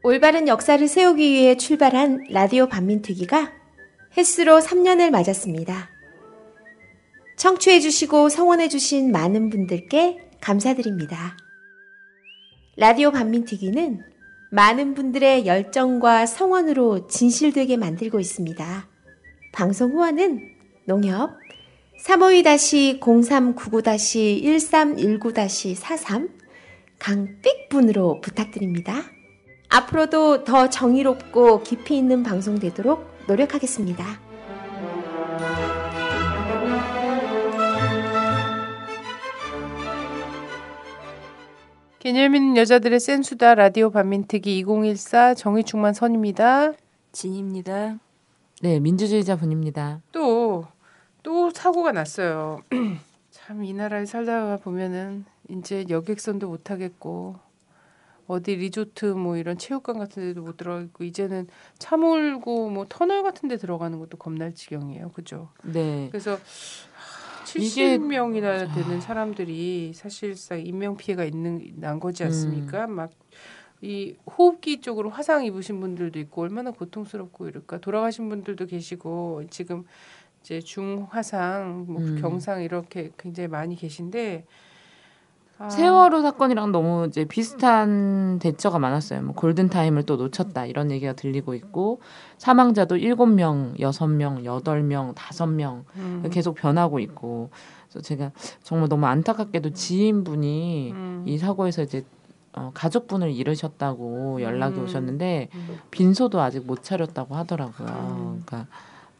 올바른 역사를 세우기 위해 출발한 라디오 반민특위가 햇수로 3년을 맞았습니다. 청취해주시고 성원해주신 많은 분들께 감사드립니다. 라디오 반민특위는 많은 분들의 열정과 성원으로 진실되게 만들고 있습니다. 방송 후원은 농협 352-0399-1319-43 강삑분으로 부탁드립니다. 앞으로도 더 정의롭고 깊이 있는 방송 되도록 노력하겠습니다. 개념 있는 여자들의 센수다. 라디오 반민특위 2014 정의충만 선입니다. 진입니다. 네, 민주주의자 분입니다. 또 사고가 났어요. 참 이 나라에 살다가 보면은 이제 여객선도 못 하겠고 어디 리조트 뭐 이런 체육관 같은 데도 못 들어가고 이제는 차 몰고 뭐 터널 같은 데 들어가는 것도 겁날 지경이에요. 그죠? 네. 그래서 70명이나 되는 사람들이 사실상 인명 피해가 난 거지 않습니까? 막 이 호흡기 쪽으로 화상 입으신 분들도 있고 얼마나 고통스럽고 이럴까. 돌아가신 분들도 계시고 지금 이제 중화상, 뭐 경상 이렇게 굉장히 많이 계신데 세월호 사건이랑 너무 이제 비슷한 대처가 많았어요. 뭐 골든타임을 또 놓쳤다 이런 얘기가 들리고 있고 사망자도 7명, 6명, 8명, 5명 계속 변하고 있고 그래서 제가 정말 너무 안타깝게도 지인분이 이 사고에서 이제 가족분을 잃으셨다고 연락이 오셨는데 빈소도 아직 못 차렸다고 하더라고요. 그러니까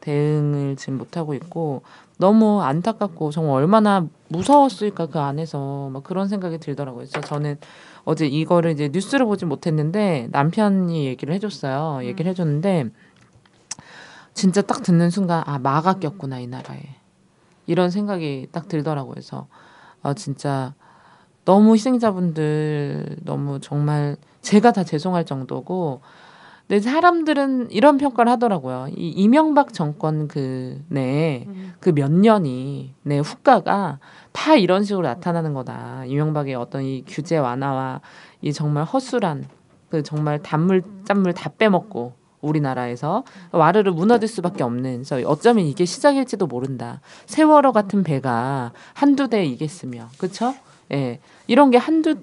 대응을 지금 못하고 있고 너무 안타깝고 정말 얼마나 무서웠을까 그 안에서 막 그런 생각이 들더라고요. 그래서 저는 어제 이거를 이제 뉴스를 보지 못했는데 남편이 얘기를 해줬어요. 얘기를 해줬는데 진짜 딱 듣는 순간 마가 꼈구나 이 나라에 이런 생각이 딱 들더라고요. 그래서 진짜 너무 희생자분들 너무 정말 제가 다 죄송할 정도고 근데 사람들은 이런 평가를 하더라고요. 이 이명박 정권 그 몇 년이 후과가 다 이런 식으로 나타나는 거다. 이명박의 어떤 이 규제 완화와 이 정말 허술한 그 정말 단물 짠물 다 빼먹고 우리나라에서 와르르 무너질 수밖에 없는. 그래서 어쩌면 이게 시작일지도 모른다. 세월호 같은 배가 한두 대 이겠으며, 그렇죠? 예, 이런 게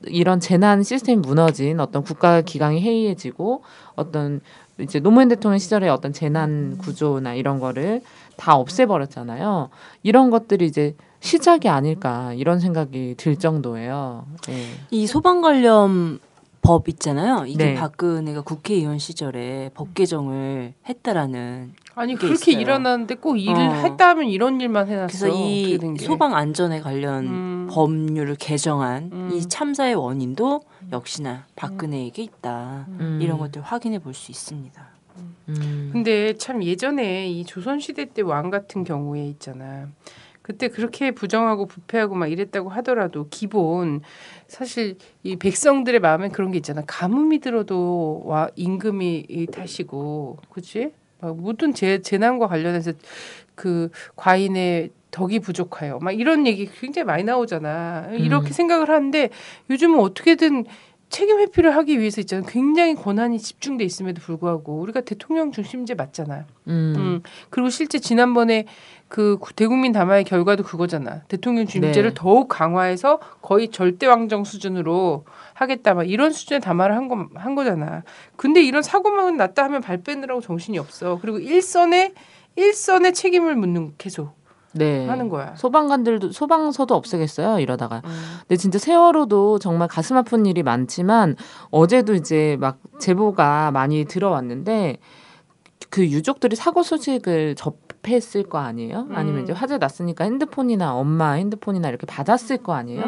이런 재난 시스템이 무너진 어떤 국가 기강이 해이해지고 어떤 이제 노무현 대통령 시절의 어떤 재난 구조나 이런 거를 다 없애버렸잖아요. 이런 것들이 이제 시작이 아닐까 이런 생각이 들 정도예요. 예. 이 소방 관련 법 있잖아요. 이게 네. 박근혜가 국회의원 시절에 법 개정을 했다라는 아니 게 그렇게 있어요. 일어났는데 꼭 일을 했다 하면 이런 일만 해놨어. 그래서 이 소방 안전에 관련 법률을 개정한 이 참사의 원인도 역시나 박근혜에게 있다. 이런 것들 확인해 볼 수 있습니다. 근데 참 예전에 이 조선시대 때 왕 같은 경우에 있잖아. 그때 그렇게 부정하고 부패하고 막 이랬다고 하더라도 기본 사실 이 백성들의 마음에 그런 게 있잖아. 가뭄이 들어도 임금이 타시고, 그렇지? 막 모든 재난과 관련해서 그 과인의 덕이 부족하여 막 이런 얘기 굉장히 많이 나오잖아. 이렇게 생각을 하는데 요즘은 어떻게든 책임 회피를 하기 위해서 있잖아. 굉장히 권한이 집중돼 있음에도 불구하고 우리가 대통령 중심제 맞잖아. 그리고 실제 지난번에 그 대국민 담화의 결과도 그거잖아. 대통령 중심제를 더욱 강화해서 거의 절대 왕정 수준으로 하겠다. 막 이런 수준의 담화를 한 거잖아. 근데 이런 사고만 났다 하면 발 빼느라고 정신이 없어. 그리고 일선에 책임을 묻는 계속. 하는 거야. 소방서도 없애겠어요 이러다가. 근데 진짜 세월호도 정말 가슴 아픈 일이 많지만 어제도 이제 막 제보가 많이 들어왔는데 그 유족들이 사고 소식을 접했을 거 아니에요? 아니면 이제 화재 났으니까 핸드폰이나 엄마 핸드폰이나 이렇게 받았을 거 아니에요?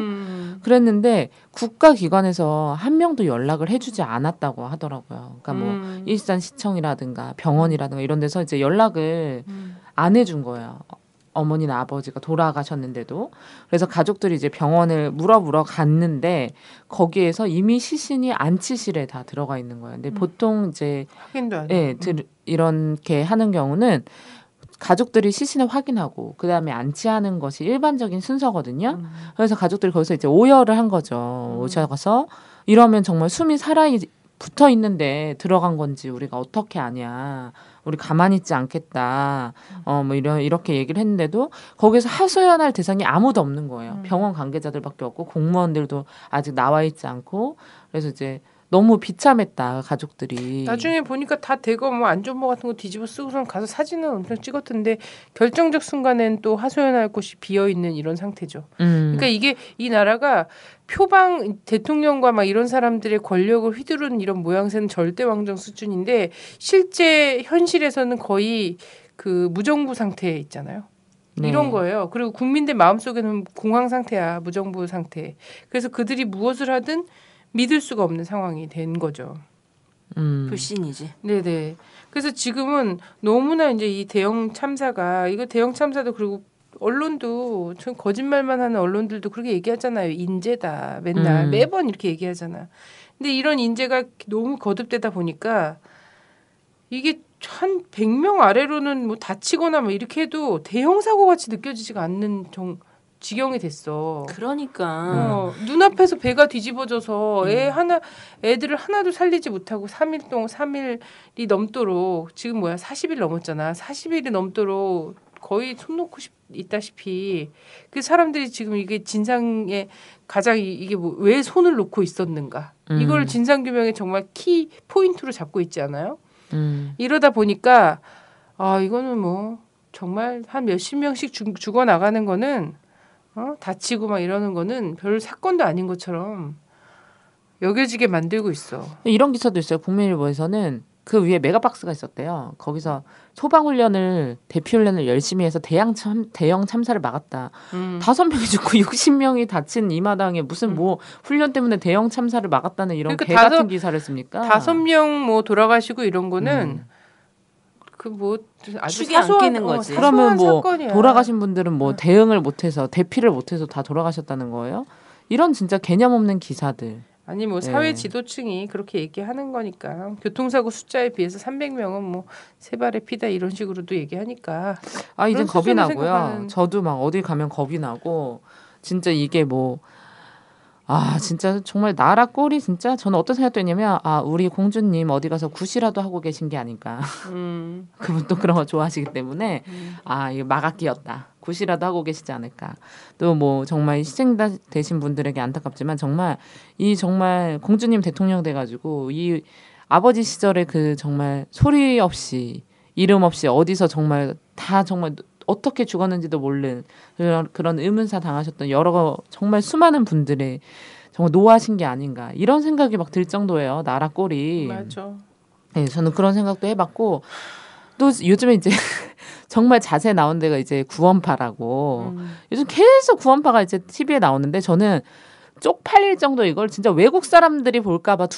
그랬는데 국가기관에서 한 명도 연락을 해주지 않았다고 하더라고요. 그러니까 뭐 일산시청이라든가 병원이라든가 이런 데서 이제 연락을 안 해준 거예요. 어머니나 아버지가 돌아가셨는데도. 그래서 가족들이 이제 병원을 물어보러 갔는데 거기에서 이미 시신이 안치실에 다 들어가 있는 거예요. 근데 보통 이제 이렇게 하는 경우는 가족들이 시신을 확인하고 그다음에 안치하는 것이 일반적인 순서거든요. 그래서 가족들이 거기서 이제 오열을 한 거죠. 오셔서 이러면 정말 숨이 붙어 있는데 들어간 건지 우리가 어떻게 아냐. 우리 가만히 있지 않겠다. 뭐 이렇게 얘기를 했는데도 거기서 하소연할 대상이 아무도 없는 거예요. 병원 관계자들밖에 없고 공무원들도 아직 나와 있지 않고 그래서 이제 너무 비참했다 가족들이. 나중에 보니까 다 대거 뭐 안전모 같은 거 뒤집어 쓰고선 가서 사진은 엄청 찍었던데 결정적 순간엔 또 하소연할 곳이 비어 있는 이런 상태죠. 그러니까 이게 이 나라가 표방 대통령과 막 이런 사람들의 권력을 휘두르는 이런 모양새는 절대 왕정 수준인데 실제 현실에서는 거의 그 무정부 상태에 있잖아요. 네. 이런 거예요. 그리고 국민들 마음속에는 공황 상태야. 무정부 상태. 그래서 그들이 무엇을 하든 믿을 수가 없는 상황이 된 거죠. 불신이지. 네네. 그래서 지금은 너무나 이제 이 대형 참사가 이거 대형 참사도 그리고 언론도 전 거짓말만 하는 언론들도 그렇게 얘기하잖아요. 인재다. 맨날 매번 이렇게 얘기하잖아. 근데 이런 인재가 너무 거듭되다 보니까 이게 한 100명 아래로는 뭐 다치거나 뭐 이렇게 해도 대형 사고 같이 느껴지지가 않는 지경이 됐어. 그러니까 눈앞에서 배가 뒤집어져서 애들을 하나도 살리지 못하고 3일이 넘도록 지금 40일 넘었잖아. 40일이 넘도록 거의 손 놓고 있다시피 그 사람들이 지금 이게 진상에 가장 이게 왜 손을 놓고 있었는가 이걸 진상규명의 정말 키 포인트로 잡고 있지 않아요? 이러다 보니까 이거는 뭐 정말 한 몇십 명씩 죽어 나가는 거는 다치고 막 이러는 거는 별 사건도 아닌 것처럼 여겨지게 만들고 있어. 이런 기사도 있어요. 국민일보에서는 그 위에 메가박스가 있었대요. 거기서 소방훈련을 대피훈련을 열심히 해서 대형 참사를 막았다. 5명이 죽고 60명이 다친 이 마당에 무슨 뭐 훈련 때문에 대형 참사를 막았다는 이런 그러니까 개 같은 기사를 씁니까? 5명 뭐 돌아가시고 이런 거는 그 뭐 아주 축이 안 끼는 거지. 그러면 뭐 사건이야. 돌아가신 분들은 뭐 대응을 못해서 대피를 못해서 다 돌아가셨다는 거예요? 이런 진짜 개념 없는 기사들. 아니 뭐 사회 지도층이 그렇게 얘기하는 거니까 교통사고 숫자에 비해서 300명은 뭐 세 발의 피다 이런 식으로도 얘기하니까 이젠 겁이 나고요. 생각하는... 저도 막 어디 가면 겁이 나고 진짜 이게 뭐 진짜 정말 나라 꼴이 진짜 저는 어떤 생각도 했냐면 우리 공주님 어디 가서 굿이라도 하고 계신 게 아닐까. 그분 또 그런 거 좋아하시기 때문에 이거 마각기였다. 굿이라도 하고 계시지 않을까. 또 뭐 정말 희생되신 분들에게 안타깝지만 정말 공주님 대통령 돼가지고 이 아버지 시절에 그 정말 소리 없이 이름 없이 어디서 정말 다 정말 어떻게 죽었는지도 모르는 그런 의문사 당하셨던 여러 정말 수많은 분들의 정말 노하신 게 아닌가 이런 생각이 막 들 정도예요. 나라 꼴이. 맞아. 네, 저는 그런 생각도 해봤고 또 요즘에 이제 정말 자세 나온 데가 이제 구원파라고 요즘 계속 구원파가 이제 TV에 나오는데 저는 쪽팔릴 정도 이걸 진짜 외국 사람들이 볼까봐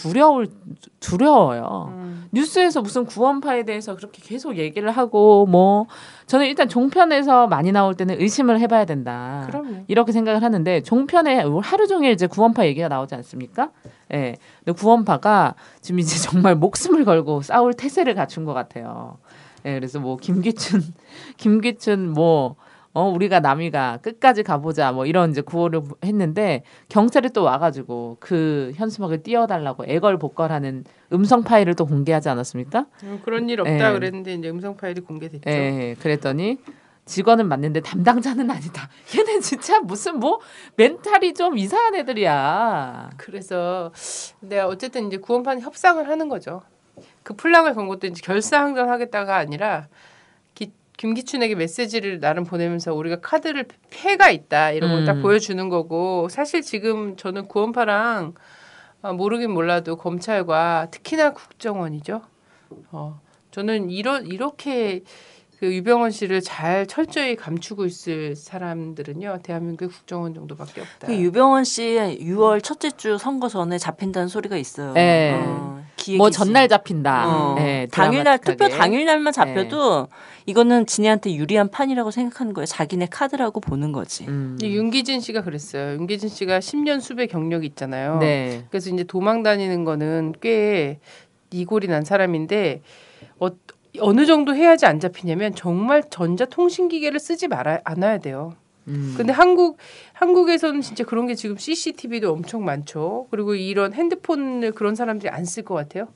두려워요. 뉴스에서 무슨 구원파에 대해서 그렇게 계속 얘기를 하고 뭐 저는 일단 종편에서 많이 나올 때는 의심을 해봐야 된다. 그럼요. 이렇게 생각을 하는데 종편에 하루 종일 이제 구원파 얘기가 나오지 않습니까? 예. 근데 구원파가 지금 이제 정말 목숨을 걸고 싸울 태세를 갖춘 것 같아요. 예. 그래서 뭐 김기춘 뭐 우리가 남이가 끝까지 가보자 뭐 이런 이제 구호를 했는데 경찰이 또 와가지고 그 현수막을 띄워달라고 애걸복걸하는 음성 파일을 또 공개하지 않았습니까? 그런 일 없다 그랬는데 이제 음성 파일이 공개됐죠. 그랬더니 직원은 맞는데 담당자는 아니다. 얘는 진짜 무슨 뭐 멘탈이 좀 이상한 애들이야. 그래서 내가 어쨌든 이제 구원파는 협상을 하는 거죠. 그 플랑을 건 것도 이제 결사항전하겠다가 아니라. 김기춘에게 메시지를 나름 보내면서 우리가 카드를 패가 있다 이런 걸 딱 보여주는 거고 사실 지금 저는 구원파랑 모르긴 몰라도 검찰과 특히나 국정원이죠. 저는 이렇게 그 유병헌 씨를 잘 철저히 감추고 있을 사람들은요 대한민국의 국정원 정도밖에 없다. 그 유병헌 씨 6월 첫째 주 선거 전에 잡힌다는 소리가 있어요. 뭐 전날 잡힌다. 당일날 투표 당일날만 잡혀도 이거는 진해한테 유리한 판이라고 생각하는 거예요. 자기네 카드라고 보는 거지. 윤기진 씨가 그랬어요. 윤기진 씨가 10년 수배 경력이 있잖아요. 네. 그래서 이제 도망 다니는 거는 꽤 이골이 난 사람인데 어느 정도 해야지 안 잡히냐면 정말 전자통신기계를 쓰지 않아야 돼요. 근데 한국에서는 진짜 그런 게 지금 CCTV도 엄청 많죠. 그리고 이런 핸드폰을 그런 사람들이 안 쓸 것 같아요.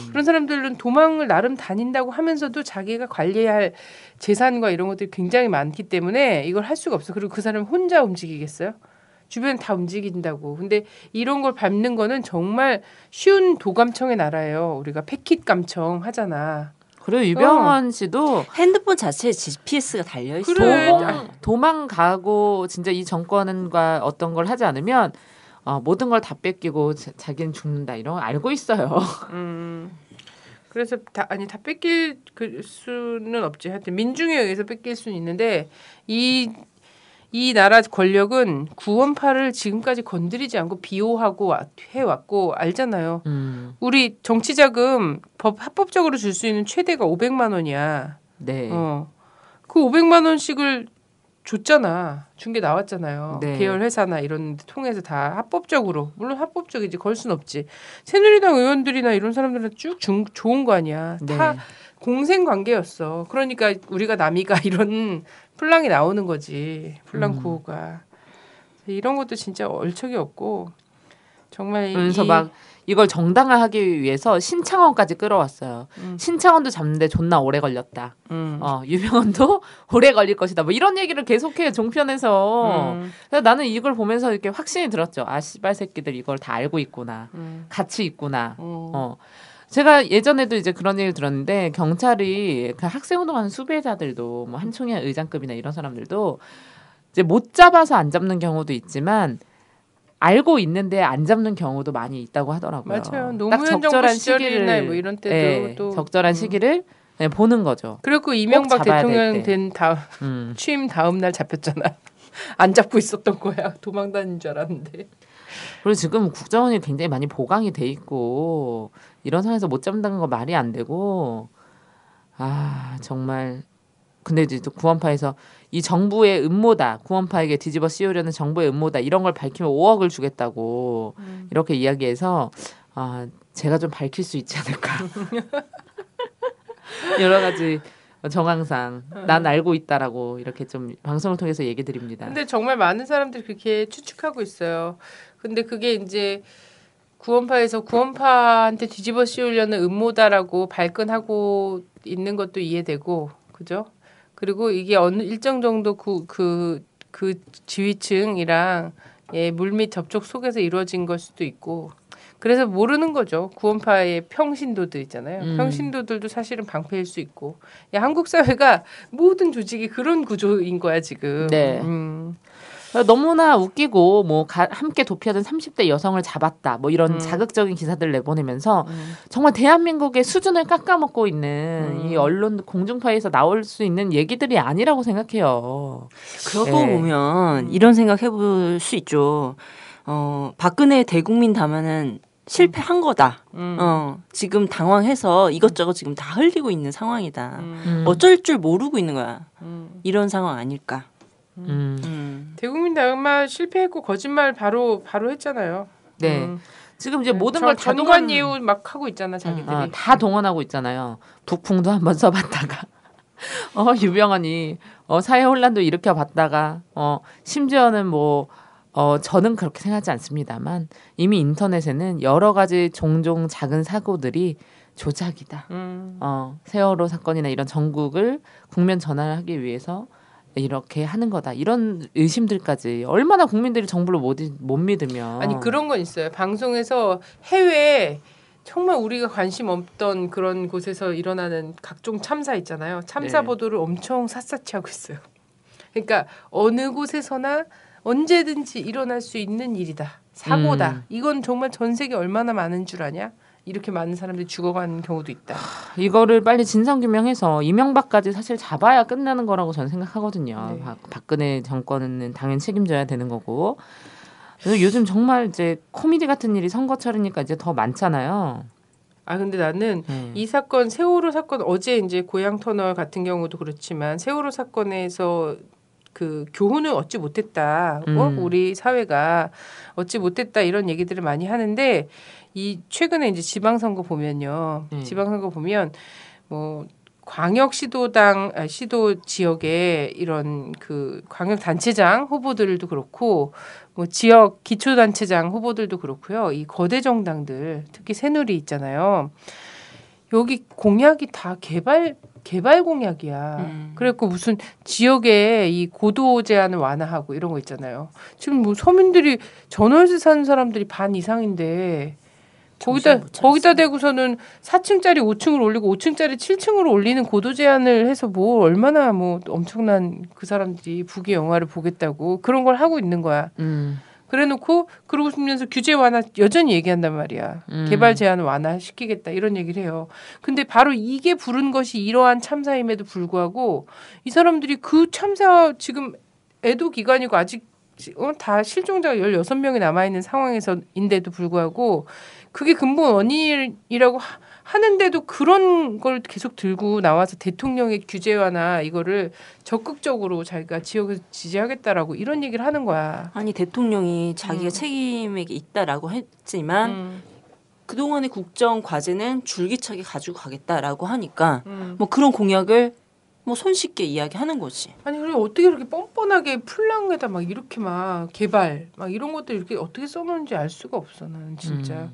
그런 사람들은 도망을 나름 다닌다고 하면서도 자기가 관리할 재산과 이런 것들이 굉장히 많기 때문에 이걸 할 수가 없어. 그리고 그 사람이 혼자 움직이겠어요? 주변 다 움직인다고. 근데 이런 걸 밟는 거는 정말 쉬운 도감청의 나라예요. 우리가 패킷 감청 하잖아. 그리고 유병헌 씨도 핸드폰 자체에 GPS가 달려 있어. 그래. 도망가고 진짜 이 정권과 어떤 걸 하지 않으면 모든 걸 다 뺏기고 자기는 죽는다 이런 거 알고 있어요. 그래서 다 뺏길 수는 없지. 하여튼 민중에 의해서 뺏길 수는 있는데 이 나라 권력은 구원파를 지금까지 건드리지 않고 비호하고 해왔고 알잖아요. 우리 정치자금 합법적으로 줄 수 있는 최대가 500만 원이야. 네. 그 500만 원씩을 줬잖아. 준 게 나왔잖아요. 네. 계열 회사나 이런 데 통해서 다 합법적으로. 물론 합법적이지. 걸 순 없지. 새누리당 의원들이나 이런 사람들은 쭉 좋은 거 아니야. 네. 다 공생 관계였어. 그러니까 우리가 남이가 이런 플랑이 나오는 거지. 플랑 구호가. 이런 것도 진짜 얼척이 없고 정말 그래서 막 이걸 정당화하기 위해서 신창원까지 끌어왔어요. 신창원도 잡는데 존나 오래 걸렸다. 유병헌도 오래 걸릴 것이다. 뭐 이런 얘기를 계속해요. 종편에서. 그래서 나는 이걸 보면서 이렇게 확신이 들었죠. 아 씨발 새끼들 이걸 다 알고 있구나. 같이 있구나. 제가 예전에도 이제 그런 얘기를 들었는데 경찰이 그 학생운동하는 수배자들도 뭐 한총회 의장급이나 이런 사람들도 이제 못 잡아서 안 잡는 경우도 있지만 알고 있는데 안 잡는 경우도 많이 있다고 하더라고요. 맞아요. 딱 노무현 정부 적절한 시절이나 시기를 뭐 이런 때도 네, 또 적절한 시기를 네, 보는 거죠. 그리고 이명박 잡아야 대통령 될 때. 된 다음 취임 다음 날 잡혔잖아. 안 잡고 있었던 거야. 도망 다닌 줄 알았는데. 그리고 지금 국정원이 굉장히 많이 보강이 돼 있고 이런 상황에서 못 잡는다는 거 말이 안 되고 정말 근데 이제 또 구원파에서 이 정부의 음모다 구원파에게 뒤집어 씌우려는 정부의 음모다 이런 걸 밝히면 5억을 주겠다고 이렇게 이야기해서 제가 좀 밝힐 수 있지 않을까 여러 가지 정황상 난 알고 있다라고 이렇게 좀 방송을 통해서 얘기 드립니다. 근데 정말 많은 사람들이 그렇게 추측하고 있어요. 근데 그게 이제 구원파에서 구원파한테 뒤집어 씌우려는 음모다라고 발끈하고 있는 것도 이해되고, 그죠? 그리고 이게 어느 일정 정도 그 지휘층이랑 물밑 접촉 속에서 이루어진 걸 수도 있고, 그래서 모르는 거죠. 구원파의 평신도들 있잖아요. 평신도들도 사실은 방패일 수 있고, 한국 사회가 모든 조직이 그런 구조인 거야 지금. 네. 너무나 웃기고 뭐 함께 도피하던 30대 여성을 잡았다 뭐 이런 자극적인 기사들 내보내면서 정말 대한민국의 수준을 깎아먹고 있는 이 언론 공중파에서 나올 수 있는 얘기들이 아니라고 생각해요. 그러고 보면 이런 생각 해볼 수 있죠. 박근혜 대국민 담화는 실패한 거다. 지금 당황해서 이것저것 지금 다 흘리고 있는 상황이다. 어쩔 줄 모르고 있는 거야. 이런 상황 아닐까. 대국민 담화 실패했고 거짓말 바로 했잖아요. 네. 지금 이제 모든 걸 다 전관 예우 막 하고 있잖아 자기들이. 다 동원하고 있잖아요. 북풍도 한번 써봤다가 유병헌이 사회 혼란도 일으켜봤다가 심지어는 뭐 저는 그렇게 생각하지 않습니다만 이미 인터넷에는 여러 가지 종종 작은 사고들이 조작이다. 세월호 사건이나 이런 전국을 국면 전환하기 위해서 이렇게 하는 거다. 이런 의심들까지 얼마나 국민들이 정부를 못 믿으면. 아니 그런 건 있어요. 방송에서 해외 정말 우리가 관심 없던 그런 곳에서 일어나는 각종 참사 있잖아요. 참사 보도를 엄청 샅샅이 하고 있어요. 그러니까 어느 곳에서나 언제든지 일어날 수 있는 일이다. 사고다. 이건 정말 전 세계 얼마나 많은 줄 아냐? 이렇게 많은 사람들이 죽어가는 경우도 있다. 이거를 빨리 진상규명해서 이명박까지 사실 잡아야 끝나는 거라고 저는 생각하거든요. 네. 박근혜 정권은 당연히 책임져야 되는 거고. 그래서 요즘 정말 이제 코미디 같은 일이 선거철이니까 이제 더 많잖아요. 근데 나는 이 사건 세월호 사건 어제 이제 고양 터널 같은 경우도 그렇지만 세월호 사건에서 그 교훈을 얻지 못했다. 우리 사회가 얻지 못했다 이런 얘기들을 많이 하는데 이 최근에 이제 지방선거 보면요. 지방선거 보면 뭐 광역 시도 지역의 이런 그 광역 단체장 후보들도 그렇고 뭐 지역 기초 단체장 후보들도 그렇고요. 이 거대 정당들 특히 새누리 있잖아요. 여기 공약이 다 개발 공약이야. 그래갖고 무슨 지역에 이 고도 제한을 완화하고 이런 거 있잖아요. 지금 뭐 서민들이 전월세 사는 사람들이 반 이상인데 거기다 대고서는 4층짜리 5층을 올리고 5층짜리 7층으로 올리는 고도 제한을 해서 뭐 얼마나 뭐 엄청난 그 사람들이 북의 영화를 보겠다고 그런 걸 하고 있는 거야. 그래놓고 그러고 싶으면서 규제 완화 여전히 얘기한단 말이야. 개발 제한을 완화시키겠다 이런 얘기를 해요. 근데 바로 이게 부른 것이 이러한 참사임에도 불구하고 이 사람들이 그 참사 지금 애도 기간이고 아직 다 실종자가 16명이 남아있는 상황에서인데도 불구하고 그게 근본 원인이라고 하는데도 그런 걸 계속 들고 나와서 대통령의 규제 완화 이거를 적극적으로 자기가 지역에서 지지하겠다라고 이런 얘기를 하는 거야. 아니 대통령이 자기가 책임이 있다라고 했지만 그동안의 국정 과제는 줄기차게 가지고 가겠다라고 하니까 뭐 그런 공약을 뭐 손쉽게 이야기하는 거지. 아니 그리고 어떻게 이렇게 뻔뻔하게 풀랑에다 막 이렇게 막 개발 막 이런 것들 이렇게 어떻게 써놓는지 알 수가 없어 나는 진짜.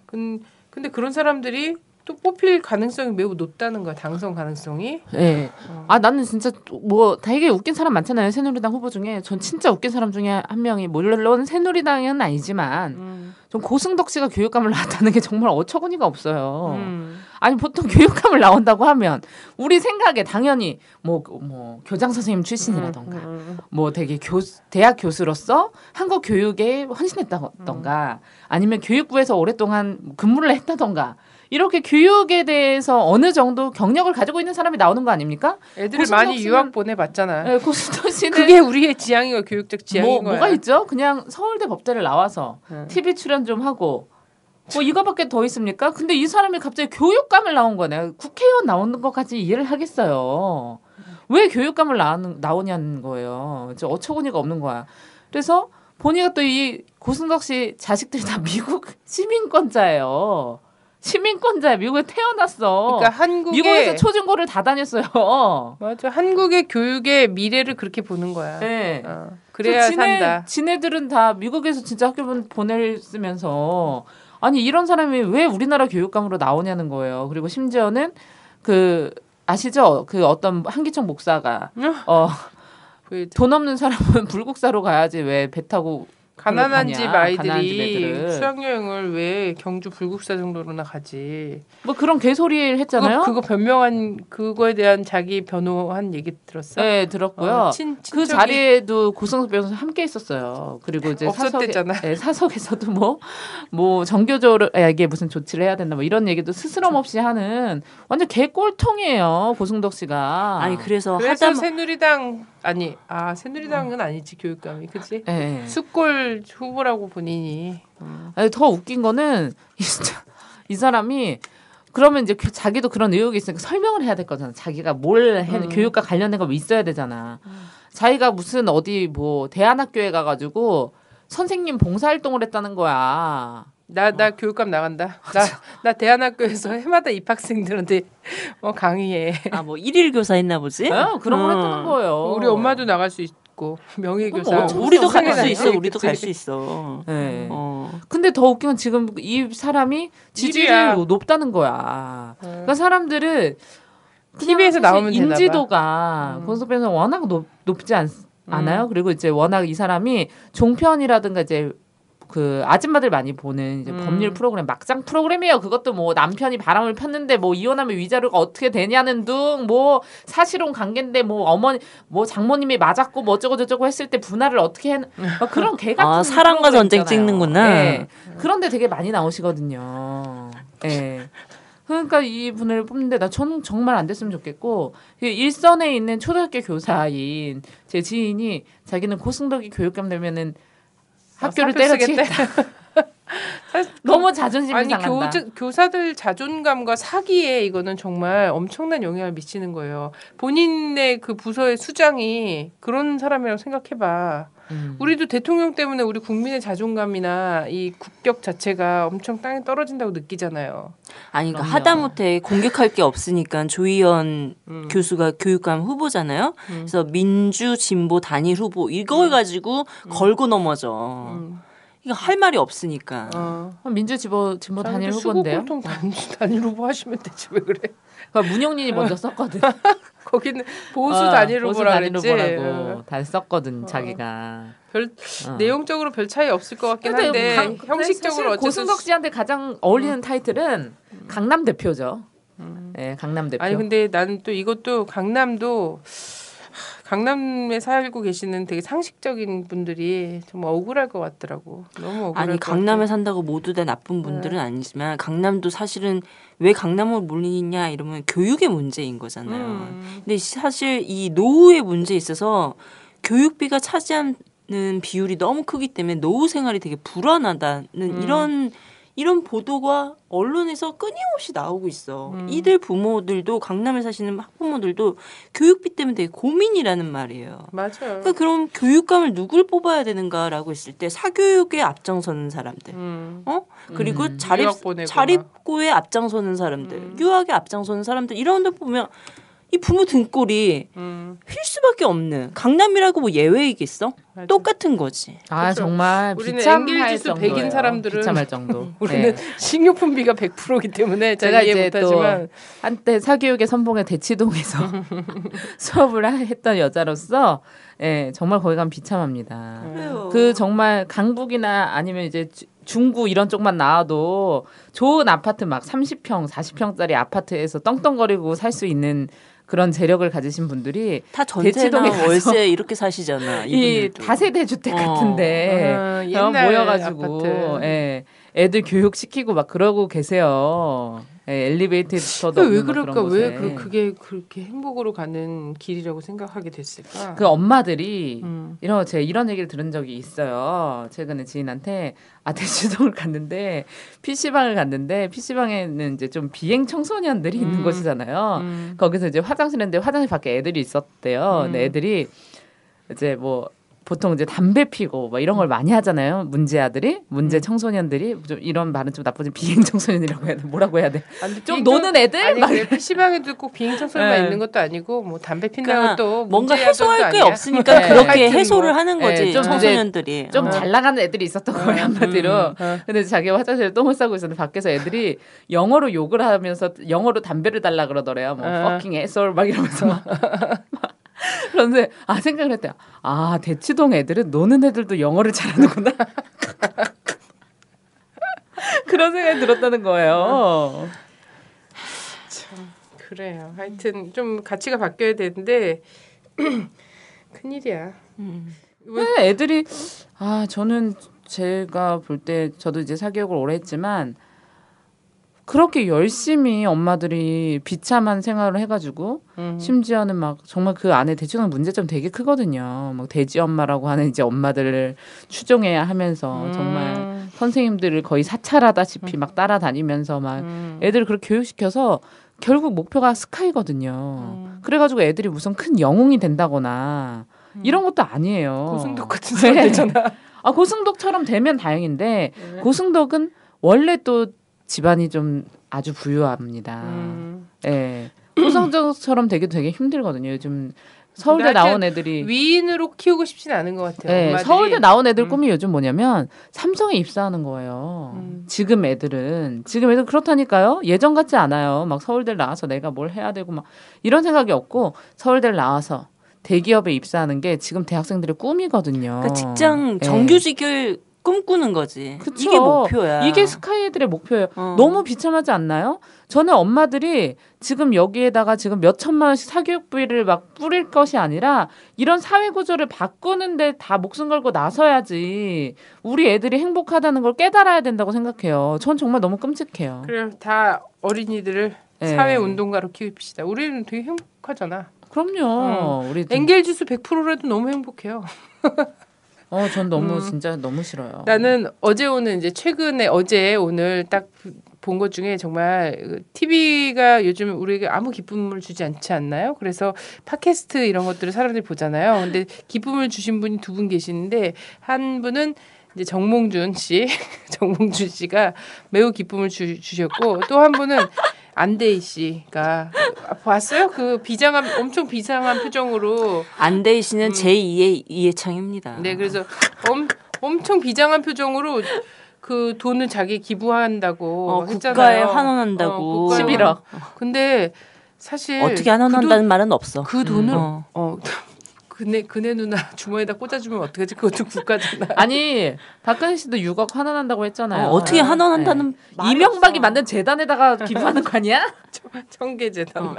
근데 그런 사람들이 또 뽑힐 가능성이 매우 높다는 거야. 당선 가능성이. 네. 아 나는 진짜 뭐 되게 웃긴 사람 많잖아요. 새누리당 후보 중에 전 진짜 웃긴 사람 중에 한 명이 물론 새누리당은 아니지만 좀 고승덕 씨가 교육감을 나왔다는 게 정말 어처구니가 없어요. 아니 보통 교육감을 나온다고 하면 우리 생각에 당연히 뭐 교장 선생님 출신이라던가 뭐 되게 대학 교수로서 한국 교육에 헌신했다던가 아니면 교육부에서 오랫동안 근무를 했다던가 이렇게 교육에 대해서 어느 정도 경력을 가지고 있는 사람이 나오는 거 아닙니까? 애들을 많이 유학 보내봤잖아. 네, 고승덕 씨는 그게 우리의 지향이고 교육적 지향인 거야. 뭐가 있죠? 그냥 서울대 법대를 나와서 TV 출연 좀 하고 뭐 이거밖에 더 있습니까? 근데 이 사람이 갑자기 교육감을 나온 거네. 국회의원 나오는 것까지 이해를 하겠어요. 왜 교육감을 나오냐는 거예요. 저 어처구니가 없는 거야. 그래서 보니까 또 이 고승덕 씨 자식들이 다 미국 시민권자예요. 시민권자야. 미국에 태어났어. 그러니까 미국에서 초중고를 다 다녔어요. 맞아. 한국의 교육의 미래를 그렇게 보는 거야. 네. 그래야 산다. 지네들은 다 미국에서 진짜 학교 보내면서 아니 이런 사람이 왜 우리나라 교육감으로 나오냐는 거예요. 그리고 심지어는 그 아시죠? 그 어떤 한기총 목사가 돈 없는 사람은 불국사로 가야지 왜 배 타고 가난한 집 아이들이 가난한 집 애들은. 수학여행을 왜 경주 불국사 정도로나 가지? 뭐 그런 개소리를 했잖아요. 그거 변명한 그거에 대한 자기 변호한 얘기 들었어? 네, 들었고요. 그 자리에도 고승석 변호사 함께 있었어요. 그리고 이제 없었댔잖아. 사석에서도 뭐 정교조를 이게 무슨 조치를 해야 된다 뭐 이런 얘기도 스스럼 없이 하는 완전 개꼴통이에요. 고승덕 씨가. 아니 그래서 새누리당 새누리당은 아니지 교육감이 그치? 네. 숙골 후보라고 본인이. 아니, 더 웃긴 거는 이 사람이 그러면 이제 자기도 그런 의혹이 있으니까 설명을 해야 될 거잖아. 자기가 뭘 교육과 관련된 거 있어야 되잖아. 자기가 무슨 어디 뭐 대안학교에 가가지고 선생님 봉사활동을 했다는 거야. 나 교육감 나간다. 나 대안학교에서 해마다 입학생들한테 강의해. 뭐 일일 교사 했나 보지? 그런 걸 했다는 거예요. 우리 엄마도 나갈 수 있고 명예교사. 우리도 갈 수 있어. 우리도 갈 수 있어. 네. 근데 더 웃긴 건 지금 이 사람이 지지율이 높다는 거야. 그러니까 사람들은 TV에서 나오면 인지도가 고승석 변호사 워낙 높지 않아요. 그리고 이제 워낙 이 사람이 종편이라든가 이제 그 아줌마들 많이 보는 이제 법률 프로그램 막장 프로그램이에요. 그것도 뭐 남편이 바람을 폈는데 뭐 이혼하면 위자료가 어떻게 되냐는 둥 뭐 사실혼 관계인데 뭐 어머니 뭐 장모님이 맞았고 뭐 어쩌고 저쩌고 했을 때 분할을 어떻게 해 그런 개 같은 사랑과 전쟁 있잖아요. 찍는구나. 네. 그런데 되게 많이 나오시거든요. 네. 그러니까 이 분을 뽑는데 저는 정말 안 됐으면 좋겠고 일선에 있는 초등학교 교사인 제 지인이 자기는 고승덕이 교육감 되면은 학교를 때려치겠다. 너무 자존심이 상한다. 교사들 자존감과 사기에 이거는 정말 엄청난 영향을 미치는 거예요. 본인의 그 부서의 수장이 그런 사람이라고 생각해봐. 우리도 대통령 때문에 우리 국민의 자존감이나 이 국격 자체가 엄청 땅에 떨어진다고 느끼잖아요. 아니, 그러니까 그럼요. 하다못해 공격할 게 없으니까 조희연 교수가 교육감 후보잖아요. 그래서 민주 진보 단일 후보 이걸 가지고 걸고 넘어져. 이거 할 말이 없으니까. 민주 진보 단일 후보인데요. 수구공통 단일 후보 하시면 되지 왜 그래? 그러니까 문용린이 먼저 썼거든. 거기는 보수 단일 보수 후보라 단일 그랬지. 후보라고 다 썼거든 자기가. 별 내용적으로 별 차이 없을 것 같긴 근데 한데 형식적으로 어쨌든 고승석 씨한테 가장 어울리는 타이틀은 강남 대표죠. 네, 강남 대표. 아니 근데 나는 또 이것도 강남에 살고 계시는 되게 상식적인 분들이 정말 억울할 것 같더라고. 너무 억울할 아니 것 강남에 같아. 산다고 모두 다 나쁜 분들은 아니지만 강남도 사실은 왜 강남을 몰리냐 이러면 교육의 문제인 거잖아요. 근데 사실 이 노후의 문제에 있어서 교육비가 차지하는 비율이 너무 크기 때문에 노후 생활이 되게 불안하다는 이런 보도가 언론에서 끊임없이 나오고 있어. 이들 부모들도 강남에 사시는 학부모들도 교육비 때문에 되게 고민이라는 말이에요. 맞아요. 그러니까 그럼 교육감을 누굴 뽑아야 되는가라고 했을 때 사교육에 앞장서는 사람들, 그리고 유학 보내거나. 자립고에 앞장서는 사람들, 유학에 앞장서는 사람들 이런 데 보면 이 부모 등골이 휠 수밖에 없는 강남이라고 뭐 예외이겠어? 맞아. 똑같은 거지. 아 그렇죠. 정말 우리는 비참할 엔겔지수 정도예요. 100인 사람들은 비참할 정도. 우리는 네. 식료품비가 100%이기 때문에 제가 잘 이해 이제 또 못하지만 한때 사교육의 선봉의 대치동에서 수업을 했던 여자로서 정말 거기 가면 비참합니다. 그래요. 그 정말 강북이나 아니면 이제 중구 이런 쪽만 나와도 좋은 아파트 막 30평, 40평짜리 아파트에서 떵떵거리고 살 수 있는 그런 재력을 가지신 분들이 다 전세나 대치동에 가서 월세 이렇게 사시잖아. 이 이분들도. 다세대 주택 같은데 옛날 모여가지고 아파트. 애들 교육시키고 막 그러고 계세요. 엘리베이터도 없는 왜 막 그럴까? 그런 왜 곳에. 그게 그렇게 행복으로 가는 길이라고 생각하게 됐을까? 그 엄마들이 제가 이런 얘기를 들은 적이 있어요. 최근에 지인한테 대치동을 갔는데 PC방을 갔는데 PC방에는 이제 좀 비행 청소년들이 있는 곳이잖아요. 거기서 이제 화장실 했는데 화장실 밖에 애들이 있었대요. 근데 애들이 이제 뭐 보통 이제 담배 피고 뭐 이런 걸 많이 하잖아요. 문제 청소년들이 좀 이런 말은 좀 나쁘지 비행 청소년이라고 해야 돼. 뭐라고 해야 돼? 좀 노는 애들 아니 막 PC방에도 꼭 비행 청소년만 네. 있는 것도 아니고 뭐 담배 핀다고 그러니까 또 뭔가 문제야 해소할 것도 게 아니야. 없으니까 네. 그렇게 하여튼 해소를 뭐. 하는 거지. 좀 청소년들이. 좀 잘 나가는 애들이 있었던 거예요 한마디로. 음. 근데 자기가 화장실에 똥을 싸고 있었는데 밖에서 애들이 영어로 욕을 하면서 영어로 담배를 달라 그러더래요. 뭐 fucking asshole 막 이러면서 막. 그런데 생각을 했대요. 대치동 애들은 노는 애들도 영어를 잘하는구나. 그런 생각이 들었다는 거예요. 그래요. 하여튼 좀 가치가 바뀌어야 되는데 큰일이야. 네, 애들이 저는 제가 볼 때 저도 이제 사교육을 오래 했지만 그렇게 열심히 엄마들이 비참한 생활을 해가지고 심지어는 막 정말 그 안에 대치동 문제점 되게 크거든요. 막 돼지 엄마라고 하는 이제 엄마들을 추종해야 하면서 정말 선생님들을 거의 사찰하다시피 막 따라다니면서 막 애들을 그렇게 교육시켜서 결국 목표가 스카이거든요. 그래가지고 애들이 무슨 큰 영웅이 된다거나 이런 것도 아니에요. 고승덕 같은 사람 되잖아. 고승덕처럼 되면 다행인데 고승덕은 원래 또 집안이 좀 아주 부유합니다. 예. 고승덕처럼 되게 힘들거든요. 요즘 서울대 나온 애들이 위인으로 키우고 싶진 않은 것 같아요. 네, 엄마들이. 서울대 나온 애들 꿈이 요즘 뭐냐면 삼성에 입사하는 거예요. 지금 애들 그렇다니까요. 예전 같지 않아요. 막 서울대 나와서 내가 뭘 해야 되고 막 이런 생각이 없고 서울대 나와서 대기업에 입사하는 게 지금 대학생들의 꿈이거든요. 그러니까 직장 예. 정규직을 꿈꾸는 거지. 그쵸. 이게 목표야. 이게 스카이 애들의 목표예요. 너무 비참하지 않나요? 저는 엄마들이 지금 여기에다가 지금 몇 천만 원씩 사교육비를 막 뿌릴 것이 아니라 이런 사회 구조를 바꾸는데 다 목숨 걸고 나서야지 우리 애들이 행복하다는 걸 깨달아야 된다고 생각해요. 전 정말 너무 끔찍해요. 그래요. 다 어린이들을 네. 사회 운동가로 키웁시다. 우리는 되게 행복하잖아. 그럼요. 우리 엔겔 지수 100%라도 너무 행복해요. 전 너무 진짜 너무 싫어요. 나는 어제 오늘 이제 최근에 어제 오늘 딱 본 것 중에 정말 TV가 요즘 우리에게 아무 기쁨을 주지 않지 않나요? 그래서 팟캐스트 이런 것들을 사람들이 보잖아요. 근데 기쁨을 주신 분이 두 분 계시는데 한 분은 이제 정몽준 씨가 매우 기쁨을 주셨고 또 한 분은 안대희 씨가 봤어요? 그 엄청 비장한 표정으로 안대희 씨는 제2의 이해창입니다. 네, 그래서 엄청 비장한 표정으로 그 돈을 자기 기부한다고 했잖아요. 국가에 환원한다고 11억. 근데 사실 어떻게 환원한다는 말은 없어. 그 돈을 그네 누나 주머니에다 꽂아주면 어떡하지? 그것도 국가잖아. 아니 박근혜 씨도 6억 환원한다고 했잖아요. 어떻게 환원한다는 말이 이명박이 없어. 만든 재단에다가 기부하는 거 아니야? 청계재단 막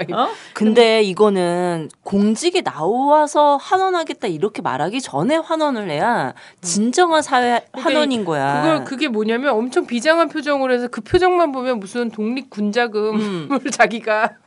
근데 이거는 공직에 나와서 환원하겠다 이렇게 말하기 전에 환원을 해야 진정한 사회 환원인 거야. 그게 뭐냐면 엄청 비장한 표정으로 해서 그 표정만 보면 무슨 독립군자금을 자기가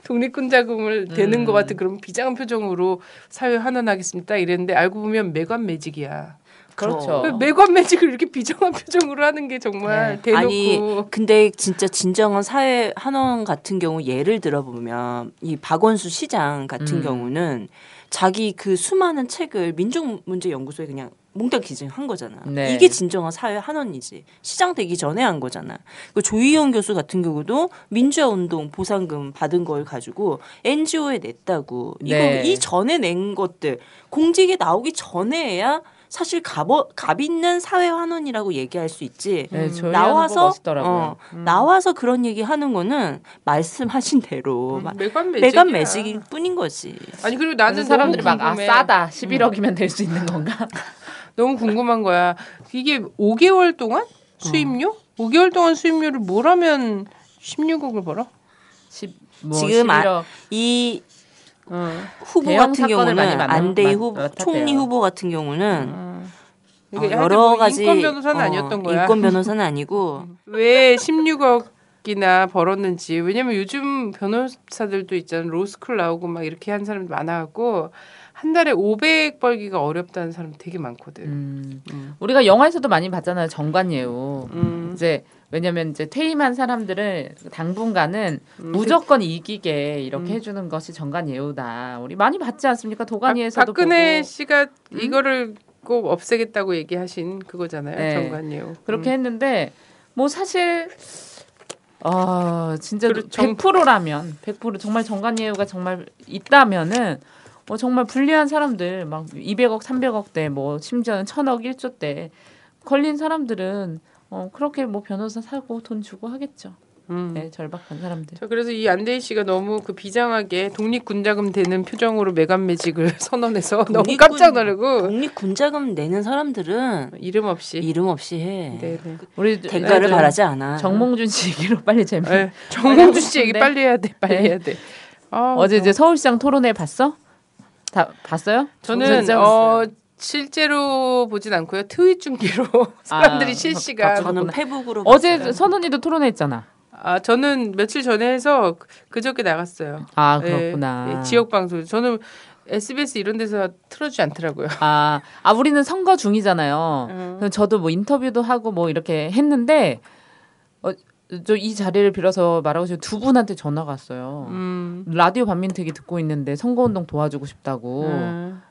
독립군자금을 대는 것 같은 그런 비장한 표정으로 사회 환원하겠습니다 이랬는데 알고 보면 매관 매직이야. 그렇죠. 매관 매직을 이렇게 비장한 표정으로 하는 게 정말 대놓고. 아니 근데 진짜 진정한 사회 환원 같은 경우 예를 들어보면 이 박원수 시장 같은 경우는 자기 그 수많은 책을 민족문제연구소에 그냥 몽땅 기증한 거잖아. 네. 이게 진정한 사회 환원이지. 시장 되기 전에 한 거잖아. 그 조희영 교수 같은 경우도 민주화운동 보상금 받은 걸 가지고 NGO에 냈다고. 네. 이 전에 낸 것들 공직에 나오기 전에 해야 사실 값 있는 사회 환원이라고 얘기할 수 있지. 네, 조희연 후보 나와서 멋있더라고요. 나와서 그런 얘기 하는 거는 말씀하신 대로 매관 매직일 뿐인 거지. 아니 그리고 나는 사람들이 너무 막 궁금해. 싸다 11억이면 될 수 있는 건가? 너무 궁금한 거야. 이게 5개월 동안 수입료? 5개월 동안 수입료를 뭘 하면 16억을 벌어? 지금 11억. 이 후보 대형 같은 사건을 많이 경우는 안대희 맡았대요. 총리 후보 같은 경우는 이게 여러 가지 인권 변호사는 아니었던 거야. 인권 변호사는 아니고 왜 16억이나 벌었는지. 왜냐면 요즘 변호사들도 있잖아. 로스쿨 나오고 막 이렇게 한 사람도 많아갖고 한 달에 500 벌기가 어렵다는 사람 되게 많거든. 우리가 영화에서도 많이 봤잖아요. 정관예우. 이제 왜냐면 이제 퇴임한 사람들을 당분간은 무조건 이기게 이렇게 해주는 것이 정관예우다. 우리 많이 봤지 않습니까? 도가니에서도 박근혜 보고. 씨가 이거를 꼭 없애겠다고 얘기하신 그거잖아요. 네. 정관예우. 그렇게 했는데 뭐 사실 진짜 그리고 100%라면 100% 정말 정관예우가 정말 있다면은 정말 불리한 사람들 막 200억, 300억대 뭐 심지어는 1000억, 1조대 걸린 사람들은 그렇게 뭐 변호사 사고 돈 주고 하겠죠. 네, 절박한 사람들. 그래서 이 안대희 씨가 너무 그 비장하게 독립군자금 되는 표정으로 매관 매직을 선언해서 너무 깜짝 놀라고 독립군자금 내는 사람들은 이름 없이 해. 네네. 우리 대가를 바라지 않아. 정몽준 씨 얘기로 빨리 네. 정몽준 씨 얘기 빨리 해야 돼. 빨리 해야 돼. 어제 이제 서울시장 토론회 봤어? 다 봤어요? 저는 실제로 보진 않고요. 트윗 중계로 사람들이 실시간. 저는 페북으로 어제 봤어요. 선언이도 토론했잖아. 저는 며칠 전에 해서 그저께 나갔어요. 아 그렇구나. 네, 지역 방송. 저는 SBS 이런 데서 틀어주지 않더라고요. 우리는 선거 중이잖아요. 그래서 저도 뭐 인터뷰도 하고 뭐 이렇게 했는데 저 이 자리를 빌어서 말하고 싶은 두 분한테 전화가 왔어요. 라디오 반민특위 듣고 있는데 선거운동 도와주고 싶다고.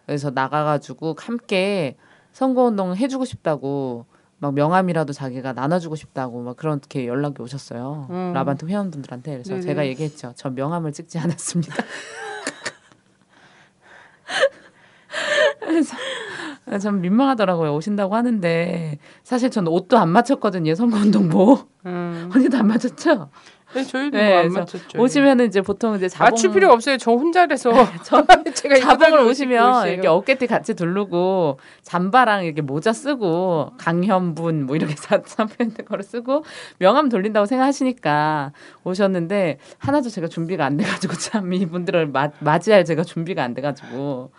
그래서 나가가지고 함께 선거운동 해주고 싶다고 막 명함이라도 자기가 나눠주고 싶다고 막 그렇게 연락이 오셨어요. 라반트 회원분들한테. 그래서 네네. 제가 얘기했죠. 저 명함을 찍지 않았습니다. 그래서 참 민망하더라고요. 오신다고 하는데 사실 저는 옷도 안 맞췄거든요. 선거운동복. 언니도 안 맞췄죠? 네, 저희도 네, 뭐안 그래서 맞췄죠. 오시면은 이제 보통 이제 자봉 맞출 필요 없어요. 저 혼자라서. 제가 자봉을 오시면 이렇게 어깨띠 같이 두르고 잠바랑 이렇게 모자 쓰고 강현분 뭐 이렇게 사표인데 걸어 쓰고 명함 돌린다고 생각하시니까 오셨는데 하나도 제가 준비가 안 돼가지고 참 이분들을 맞이할 제가 준비가 안 돼가지고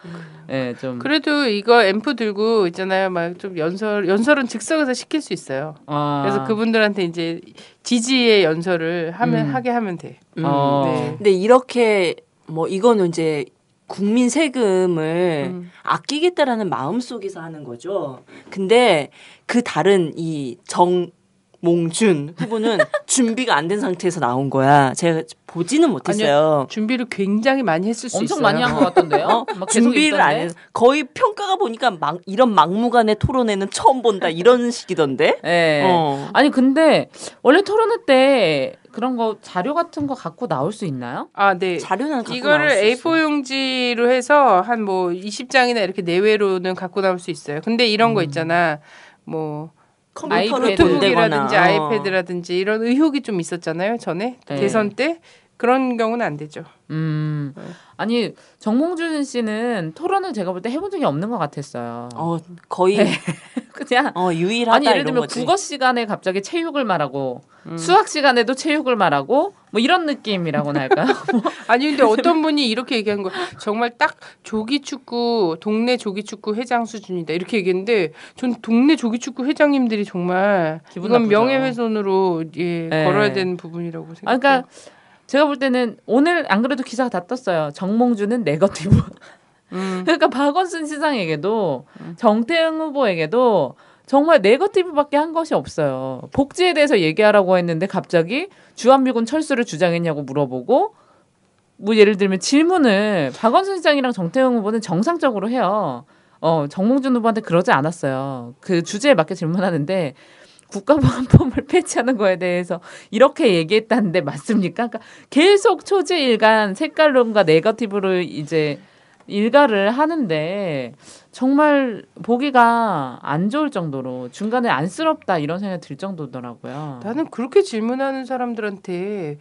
예, 좀 그래도 이거 앰프 들고 있잖아요. 막 좀 연설은 즉석에서 시킬 수 있어요. 그래서 그분들한테 이제 지지의 연설을 하게 하면 돼. 네. 근데 이렇게 뭐 이거는 이제 국민 세금을 아끼겠다라는 마음 속에서 하는 거죠. 근데 그 다른 이 정몽준 후보는 준비가 안 된 상태에서 나온 거야. 제가 보지는 못했어요. 아니요, 준비를 굉장히 많이 했을 수 엄청 있어요. 많이 한 것 같던데요. 막 계속 준비를 안 있던데? 해서 거의 평가가 보니까 이런 막무가내 토론회는 처음 본다 이런 식이던데. 예. 아니 근데 원래 토론회 때 그런 거 자료 같은 거 갖고 나올 수 있나요? 아, 네. 자료는 갖고 이거를 나올 수 있어. A4 용지로 해서 한 뭐 20장이나 이렇게 내외로는 갖고 나올 수 있어요. 근데 이런 거 있잖아. 뭐 컴퓨터를 아이패드 노트북이라든지 본다거나. 아이패드라든지 이런 의혹이 좀 있었잖아요. 전에 네. 대선 때 그런 경우는 안 되죠. 아니 정몽준 씨는 토론을 제가 볼 때 해본 적이 없는 것 같았어요. 거의 그냥 유일하다 아니 예를 이런 들면 거지. 국어 시간에 갑자기 체육을 말하고 수학 시간에도 체육을 말하고 뭐 이런 느낌이라고나 할까요? 아니 근데 어떤 분이 이렇게 얘기한 거 정말 딱 조기축구 동네 조기축구 회장 수준이다 이렇게 얘기했는데 전 동네 조기축구 회장님들이 정말 기분 이건 나쁘죠. 명예훼손으로 네. 걸어야 되는 부분이라고 아, 생각해요. 그러니까 제가 볼 때는 오늘 안 그래도 기사가 다 떴어요. 정몽준은 네거티브. 그러니까 박원순 시장에게도 정태영 후보에게도 정말 네거티브밖에 한 것이 없어요. 복지에 대해서 얘기하라고 했는데 갑자기 주한미군 철수를 주장했냐고 물어보고 뭐 예를 들면 질문을 박원순 시장이랑 정태영 후보는 정상적으로 해요. 정몽준 후보한테 그러지 않았어요. 그 주제에 맞게 질문하는데 국가보안법을 폐지하는 거에 대해서 이렇게 얘기했다는데 맞습니까? 그러니까 계속 초지일간 색깔론과 네거티브를 이제 일가를 하는데 정말 보기가 안 좋을 정도로 중간에 안쓰럽다 이런 생각이 들 정도더라고요. 나는 그렇게 질문하는 사람들한테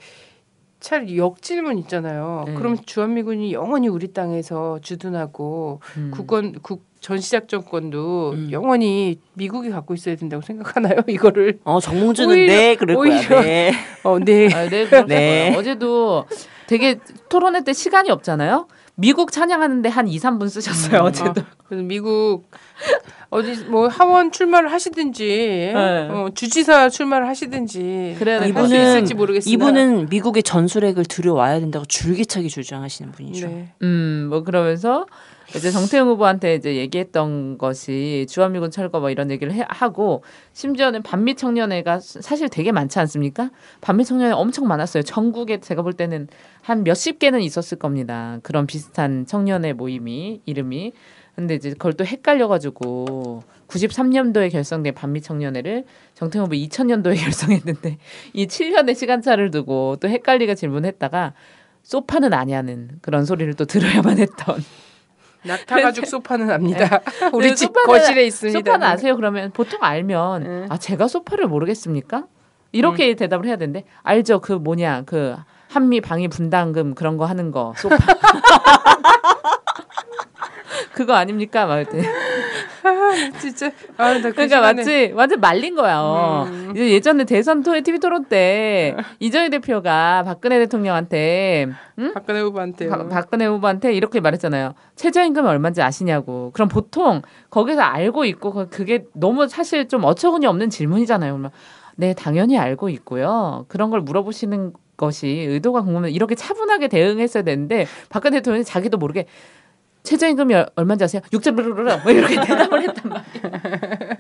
차라리 역질문 있잖아요. 네. 그럼 주한미군이 영원히 우리 땅에서 주둔하고 전시작전권도 영원히 미국이 갖고 있어야 된다고 생각하나요? 이거를 정몽준은 오히려- 네 그럴 거야. 오히려- 네. 네. 아, 네, 그럴 네. 거예요. 어제도 되게 토론회 때 시간이 없잖아요. 미국 찬양하는데 한 2, 3분 쓰셨어요. 어제도. 그래서 미국 어디 뭐 하원 출마를 하시든지 네. 주지사 출마를 하시든지 그래야 될것 할수 같아요. 있을지 모르겠으나 이분은 미국의 전술핵을 들여와야 된다고 줄기차게 주장하시는 분이죠. 네. 뭐 그러면서 이제 정태영 후보한테 이제 얘기했던 것이 주한미군 철거 뭐 이런 얘기를 하고 심지어는 반미 청년회가 사실 되게 많지 않습니까? 반미 청년회 엄청 많았어요. 전국에 제가 볼 때는 한 몇십 개는 있었을 겁니다. 그런 비슷한 청년회 모임이 이름이. 근데 이제 그걸 또 헷갈려가지고 93년도에 결성된 반미 청년회를 정태영 후보 2000년도에 결성했는데 이 7년의 시간차를 두고 또 헷갈리게 질문했다가 소파는 아냐는 그런 소리를 또 들어야만 했던. 낙타가죽 소파는 압니다. 우리 네, 집 소파는- 거실에 있습니다. 소파는 아세요? 그러면 보통 알면 아 제가 소파를 모르겠습니까? 이렇게 대답을 해야 되는데 알죠? 그 뭐냐 그 한미 방위 분담금 그런 거 하는 거 소파 그거 아닙니까? 막 이랬더니 진짜 나 그 그러니까 시간에 마치 완전 말린 거야. 이제 예전에 대선 TV 토론 때 이정희 대표가 박근혜 대통령한테 박근혜 후보한테 박근혜 후보한테 이렇게 말했잖아요. 최저임금 얼마인지 아시냐고. 그럼 보통 거기서 알고 있고 그게 너무 사실 좀 어처구니 없는 질문이잖아요. 그러면 네 당연히 알고 있고요. 그런 걸 물어보시는 것이 의도가 궁금해. 이렇게 차분하게 대응했어야 되는데 박근혜 대통령이 자기도 모르게 최저임금이 얼마인지 아세요? 6.1 뭐 이렇게 대답을 했단 말이에요.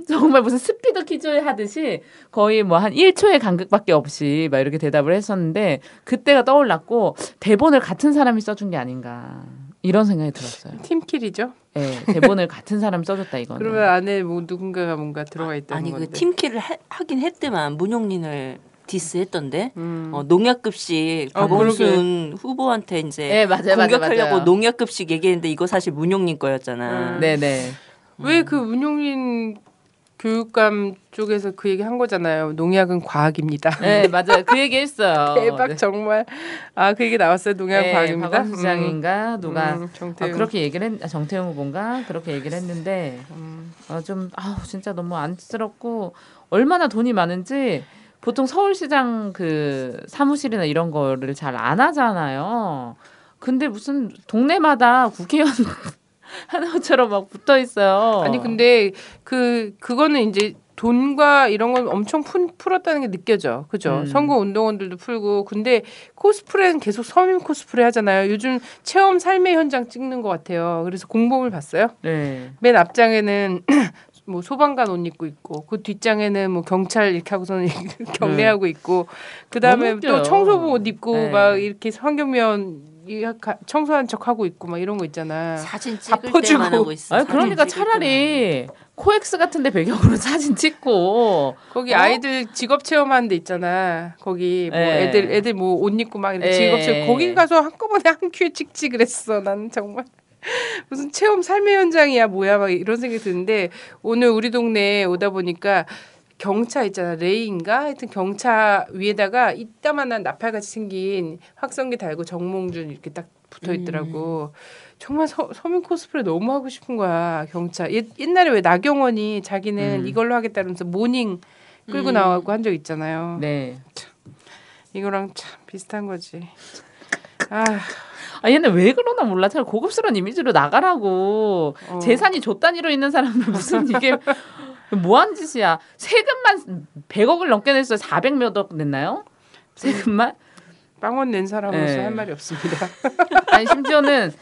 정말 무슨 스피드 퀴즈 하듯이 거의 뭐 한 1초의 간극밖에 없이 막 이렇게 대답을 했었는데 그때가 떠올랐고 대본을 같은 사람이 써준 게 아닌가 이런 생각이 들었어요. 팀킬이죠. 네, 대본을 같은 사람이 써줬다 이거는. 그러면 안에 뭐 누군가가 뭔가 들어가 있다는 아니 건데. 그 팀킬을 하긴 했더만 문용린을 디스했던데 농약급식 박원순 후보한테 이제 네, 맞아요, 공격하려고 맞아요. 농약급식 얘기했는데 이거 사실 문용린 거였잖아. 네네. 왜 그 문용린 교육감 쪽에서 그 얘기 한 거잖아요. 농약은 과학입니다. 네 맞아요. 그 얘기 했어요. 대박 네. 정말. 그 얘기 나왔어요. 농약은 네, 과학입니다. 박원순 시장인가 누가 정태영. 그렇게 얘기를 정태영 후보인가 그렇게 얘기를 했는데 좀 진짜 너무 안쓰럽고 얼마나 돈이 많은지 보통 서울시장 그 사무실이나 이런 거를 잘 안 하잖아요. 근데 무슨 동네마다 국회의원 하는 것처럼 막 붙어 있어요. 아니 근데 그거는 이제 돈과 이런 건 엄청 풀었다는 게 느껴져. 그죠? 선거 운동원들도 풀고. 근데 코스프레는 계속 서민 코스프레 하잖아요. 요즘 체험 삶의 현장 찍는 것 같아요. 그래서 공범을 봤어요. 네. 맨 앞장에는 뭐 소방관 옷 입고 있고 그 뒷장에는 뭐 경찰 이렇게 하고서는 경례하고 있고 그다음에 또 청소부 옷 입고 네. 막 이렇게 환경미원 청소한 척 하고 있고 막 이런 거 있잖아. 사진 찍을 바꿔주고. 때만 하고 있어. 아니, 그러니까 사진 찍을 차라리 코엑스 같은데 배경으로 사진 찍고 거기 아이들 직업 체험하는 데 있잖아. 거기 뭐 네. 애들 뭐 옷 입고 막 이렇게 네. 직업 체험 거기 가서 한꺼번에 한 큐에 찍지 그랬어. 나는 정말 무슨 체험 삶의 현장이야 뭐야 막 이런 생각이 드는데 오늘 우리 동네에 오다 보니까 경차 있잖아. 레이인가? 하여튼 경차 위에다가 이따만한 나팔같이 생긴 확성기 달고 정몽준 이렇게 딱 붙어 있더라고. 정말 서민 코스프레 너무 하고 싶은 거야. 경차. 옛날에 왜 나경원이 자기는 이걸로 하겠다면서 모닝 끌고 나가고 한 적 있잖아요. 네. 이거랑 참 비슷한 거지. 얘는 왜 그러나 몰라. 참 고급스러운 이미지로 나가라고. 재산이 조 단위로 있는 사람들 무슨 이게 뭐한 짓이야. 세금만 100억을 넘게 냈어요. 400몇 억 냈나요? 세금만? 빵원 낸 사람으로서 네. 할 말이 없습니다. 아니 심지어는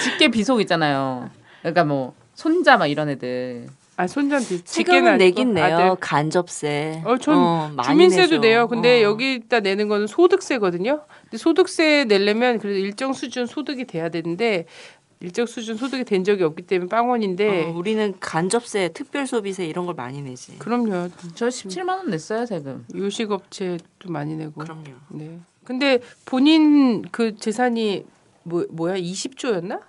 직계 비속 있잖아요. 그러니까 뭐 손자 막 이런 애들. 손자한테 세금은 내긴 내요. 간접세. 전 많이 주민세도 내죠. 내요. 근데 여기다 내는 거는 소득세거든요. 근데 소득세 내려면 그래도 일정 수준 소득이 돼야 되는데 일정 수준 소득이 된 적이 없기 때문에 빵원인데 우리는 간접세, 특별소비세 이런 걸 많이 내지. 그럼요. 저 17만 원 냈어요 세금. 요식업체도 많이 내고. 그럼요. 네. 근데 본인 그 재산이 뭐야 20조였나?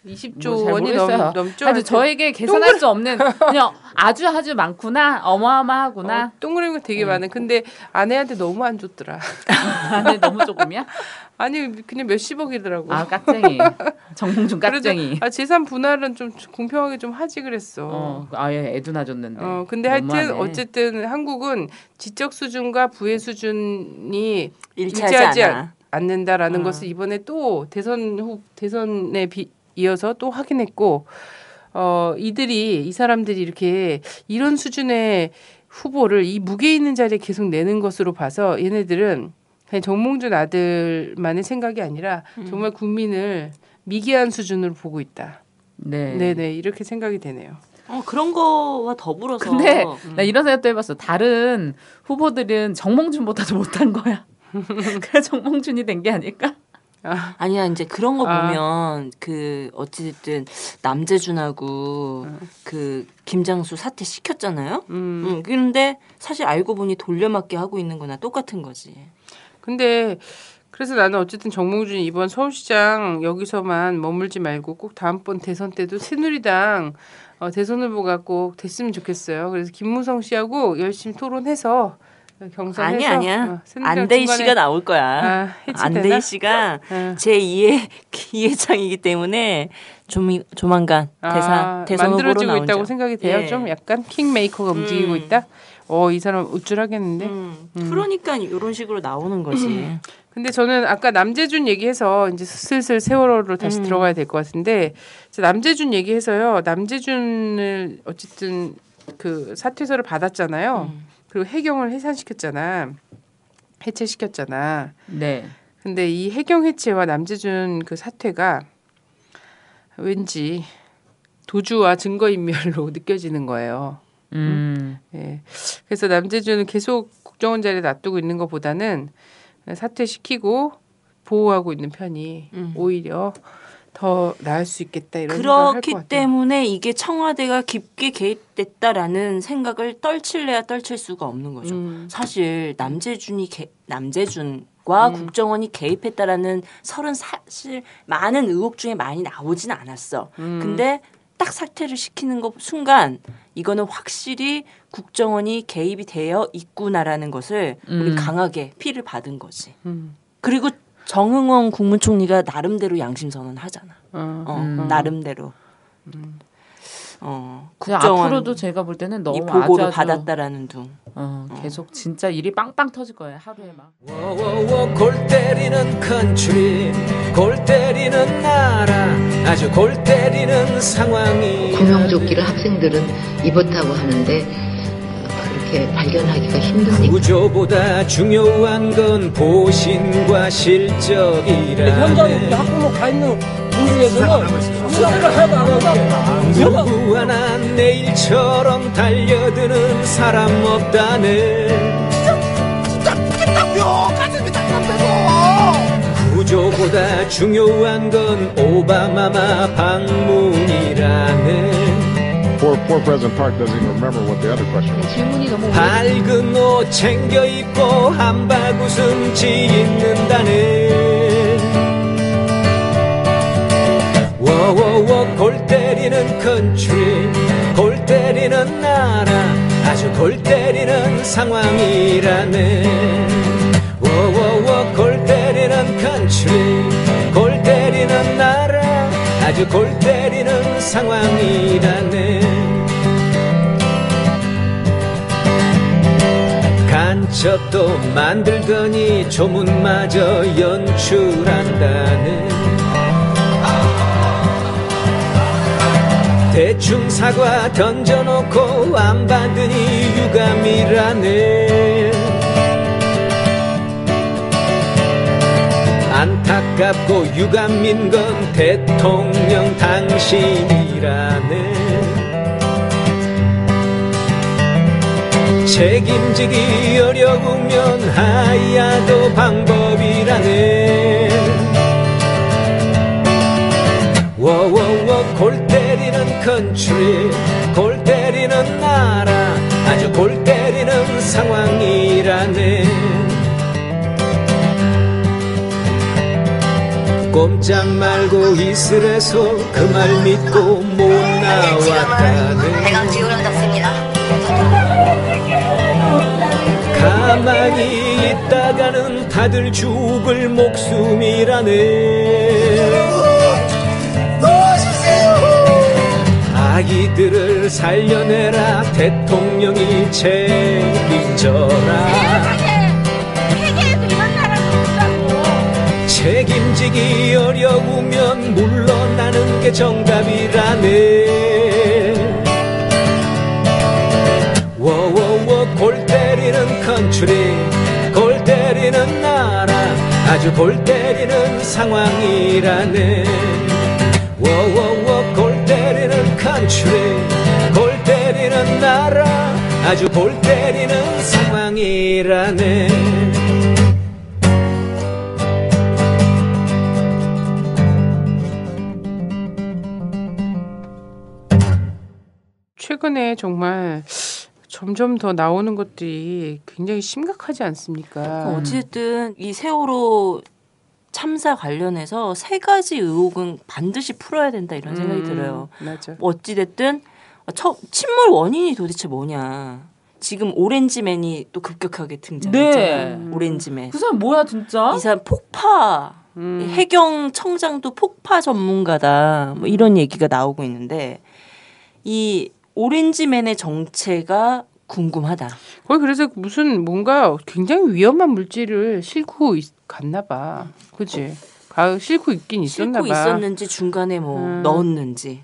20조 잘 원이 모르겠어요. 넘죠. 하여튼 저에게 계산할 수 없는 그냥 아주 많구나. 어마어마하구나. 동그라미가 되게 많은. 근데 아내한테 너무 안 줬더라. 근데 너무 조금이야? 아니 그냥 몇십억이더라고. 아 깍쟁이. 정몽준 깍쟁이. 그래서 재산 분할은 좀 공평하게 좀 하지 그랬어. 아예 애도나 줬는데. 근데 하여튼 너무하네. 어쨌든 한국은 지적 수준과 부의 수준이 일치하지 않아. 않는다라는 것을 이번에 또 대선에 이어서 또 확인했고 이 사람들이 이렇게 이런 수준의 후보를 이 무게 있는 자리에 계속 내는 것으로 봐서 얘네들은 그냥 정몽준 아들만의 생각이 아니라 정말 국민을 미개한 수준으로 보고 있다. 네. 네네 이렇게 생각이 되네요. 그런 거와 더불어서. 근데 나 이런 생각도 해봤어. 다른 후보들은 정몽준보다도 못한 거야. 그래 정몽준이 된 게 아닐까? 아니야 이제 그런 거 보면 그 어찌됐든 남재준하고 그 김장수 사퇴 시켰잖아요. 그런데 사실 알고 보니 돌려막기 하고 있는 거나 똑같은 거지. 근데 그래서 나는 어쨌든 정몽준이 이번 서울시장 여기서만 머물지 말고 꼭 다음번 대선 때도 새누리당 대선 후보가 꼭 됐으면 좋겠어요. 그래서 김무성 씨하고 열심히 토론해서 경선해서 아니야. 안대희 씨가 나올 거야. 안대희 씨가 제 2의 이해창이기 때문에 조만간 대선 후보로 만들어지고 나오죠. 있다고 생각이 돼요. 예. 좀 약간 킹메이커가 움직이고 있다. 이 사람 우쭐하겠는데. 그러니까 이런 식으로 나오는 거지. 근데 저는 아까 남재준 얘기해서 이제 슬슬 세월호로 다시 들어가야 될 것 같은데 남재준 얘기해서요. 남재준을 어쨌든 그 사퇴서를 받았잖아요. 그리고 해경을 해체시켰잖아. 네. 근데 이 해경 해체와 남재준 그 사퇴가 왠지 도주와 증거인멸로 느껴지는 거예요. 예. 그래서 남재준은 계속 국정원 자리에 놔두고 있는 것보다는 사퇴시키고 보호하고 있는 편이 오히려 더 나을 수 있겠다 이런 생각을 할 것 같아요. 그렇기 때문에 이게 청와대가 깊게 개입됐다라는 생각을 떨칠래야 떨칠 수가 없는 거죠. 사실 남재준과 국정원이 개입했다라는 설은 사실 많은 의혹 중에 많이 나오진 않았어. 근데 딱 사퇴를 시키는 것 순간 이거는 확실히 국정원이 개입이 되어 있구나라는 것을 우리 강하게 피를 받은 거지. 그리고 정응원 국무총리가 나름대로 양심선언 하잖아. 나름대로. 국정원 앞으로도 제가 볼 때는 너무 이 보고를 아주 받았다라는 둥. 계속 진짜 일이 빵빵 터질 거예요. 하루에 막. 골 때리는 컨트리 골 때리는 나라 아주 골 때리는 상황이 구명조끼를 학생들은 입었다고 하는데 그렇게 발견하기가 힘듭니다. 구조보다 중요한 건 보신과 실적이라 현장에 우리 학부모 가 있는 누구 하나 내일처럼 달려드는 사람 없다네. 구조보다 중요한 건 오바마마 방문이라네. Poor President Park doesn't even remember what the other question was. 질문이 너무 밝은 옷 챙겨 입고 한바구음 짓는다네. 워워워 골 때리는 컨트리, 골 때리는 나라, 아주 골 때리는 상황이라네. 워워워 골 때리는 컨트리, 골 때리는 나라, 아주 골 때리는 상황이라네. 간첩도 만들더니 조문마저 연출한다네. 대충 사과 던져놓고 안 받으니 유감이라네. 안타깝고 유감인 건 대통령 당신이라네. 책임지기 어려우면 하야도 방법이라네. 워워워 골 때리는 컨트리, 골 때리는 나라, 아주 골 때리는 상황이라네. 꼼짝 말고 있으래서 그 말 믿고 못 나왔다네. 대강 지구를 닫습니다. 가만히 있다가는 다들 죽을 목숨이라네. 아기들을 살려내라 대통령이 책임져라. 세계에도 이런 나라가 없다고. 책임지기 어려우면 물러나는 게 정답이라네. 워워워 골 때리는 컨트리, 골 때리는 나라, 아주 골 때리는 상황이라네. 워워워 골 때리는 컨트리, 골 때리는 나라, 아주 골 때리는 상황이라네. 최근에 정말 점점 더 나오는 것들이 굉장히 심각하지 않습니까? 어쨌든 이 세월호 참사 관련해서 세 가지 의혹은 반드시 풀어야 된다 이런 생각이 들어요. 맞아. 어찌됐든 침몰 원인이 도대체 뭐냐. 지금 오렌지맨이 또 급격하게 등장했잖아요. 네. 오렌지맨. 그 사람 뭐야 진짜? 이 사람 폭파. 해경청장도 폭파 전문가다. 뭐 이런 얘기가 나오고 있는데 이 오렌지맨의 정체가 궁금하다. 거의 그래서 무슨 뭔가 굉장히 위험한 물질을 싣고 갔나 봐. 그치? 싣고 있긴 있었나 봐. 싣고 있었는지 중간에 뭐 넣었는지.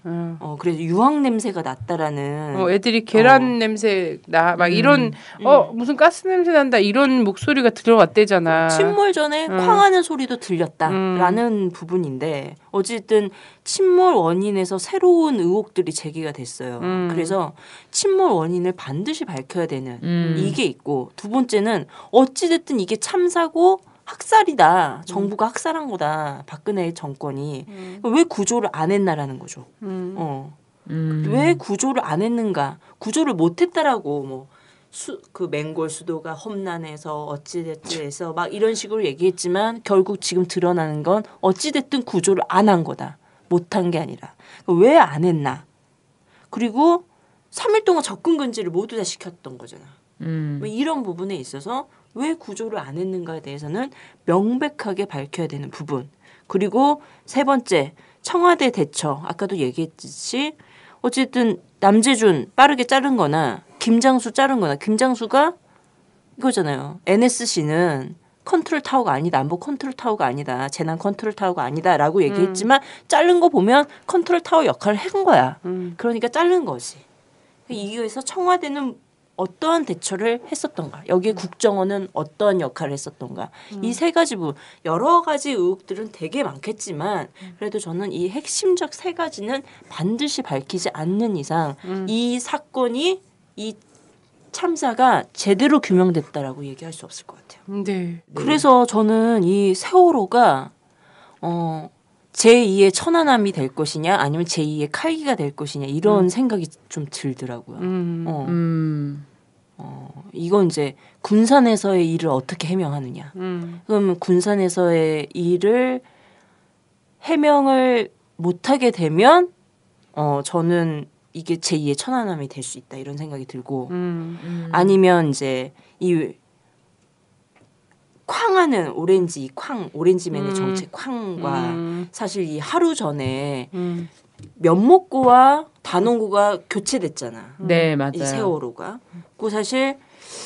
그래서 유황 냄새가 났다라는. 애들이 계란 냄새 나 막 이런 무슨 가스 냄새 난다 이런 목소리가 들어왔대잖아. 침몰 전에 쾅하는 소리도 들렸다라는 부분인데 어쨌든 침몰 원인에서 새로운 의혹들이 제기가 됐어요. 그래서 침몰 원인을 반드시 밝혀야 되는 이게 있고 두 번째는 어찌됐든 이게 참사고 학살이다. 정부가 학살한 거다. 박근혜 정권이. 왜 구조를 안 했나라는 거죠. 왜 구조를 안 했는가. 구조를 못 했다라고 뭐 그 맹골 수도가 험난해서 어찌됐든 해서 막 이런 식으로 얘기했지만 결국 지금 드러나는 건 어찌됐든 구조를 안 한 거다. 못한 게 아니라. 왜 안 했나. 그리고 3일 동안 접근 금지를 모두 다 시켰던 거잖아. 뭐 이런 부분에 있어서 왜 구조를 안 했는가에 대해서는 명백하게 밝혀야 되는 부분. 그리고 세 번째, 청와대 대처. 아까도 얘기했듯이 어쨌든 남재준 빠르게 자른 거나 김장수 자른 거나 김장수가 이거잖아요. NSC는 컨트롤 타워가 아니다. 안보 컨트롤 타워가 아니다. 재난 컨트롤 타워가 아니다라고 얘기했지만 자른 거 보면 컨트롤 타워 역할을 한 거야. 그러니까 자른 거지. 이거에서 청와대는 어떠한 대처를 했었던가, 여기에 국정원은 어떠한 역할을 했었던가, 이 세 가지 여러 가지 의혹들은 되게 많겠지만 그래도 저는 이 핵심적 세 가지는 반드시 밝히지 않는 이상 이 사건이 이 참사가 제대로 규명됐다라고 얘기할 수 없을 것 같아요. 네. 그래서 저는 이 세월호가 제2의 천안함이 될 것이냐 아니면 제2의 칼기가 될 것이냐 이런 생각이 좀 들더라고요. 이건 이제 군산에서의 일을 어떻게 해명하느냐. 그럼 군산에서의 일을 해명을 못하게 되면 저는 이게 제2의 천안함이 될 수 있다 이런 생각이 들고 아니면 이제 이 쾅하는 오렌지맨의 정체 쾅과 사실 이 하루 전에 면목고와 단원고가 교체됐잖아. 네, 맞아요. 이 세월호가. 그 사실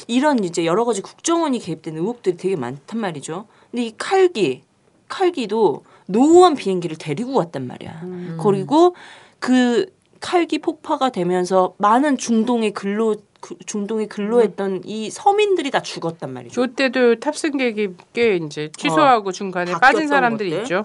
이런 이제 여러 가지 국정원이 개입된 의혹들이 되게 많단 말이죠. 근데 이 칼기도 노후한 비행기를 데리고 왔단 말이야. 그리고 그 칼기 폭파가 되면서 많은 중동에 근로했던 이 서민들이 다 죽었단 말이죠. 이때도 탑승객이 꽤 이제 취소하고 중간에 빠진 사람들이 것들. 있죠.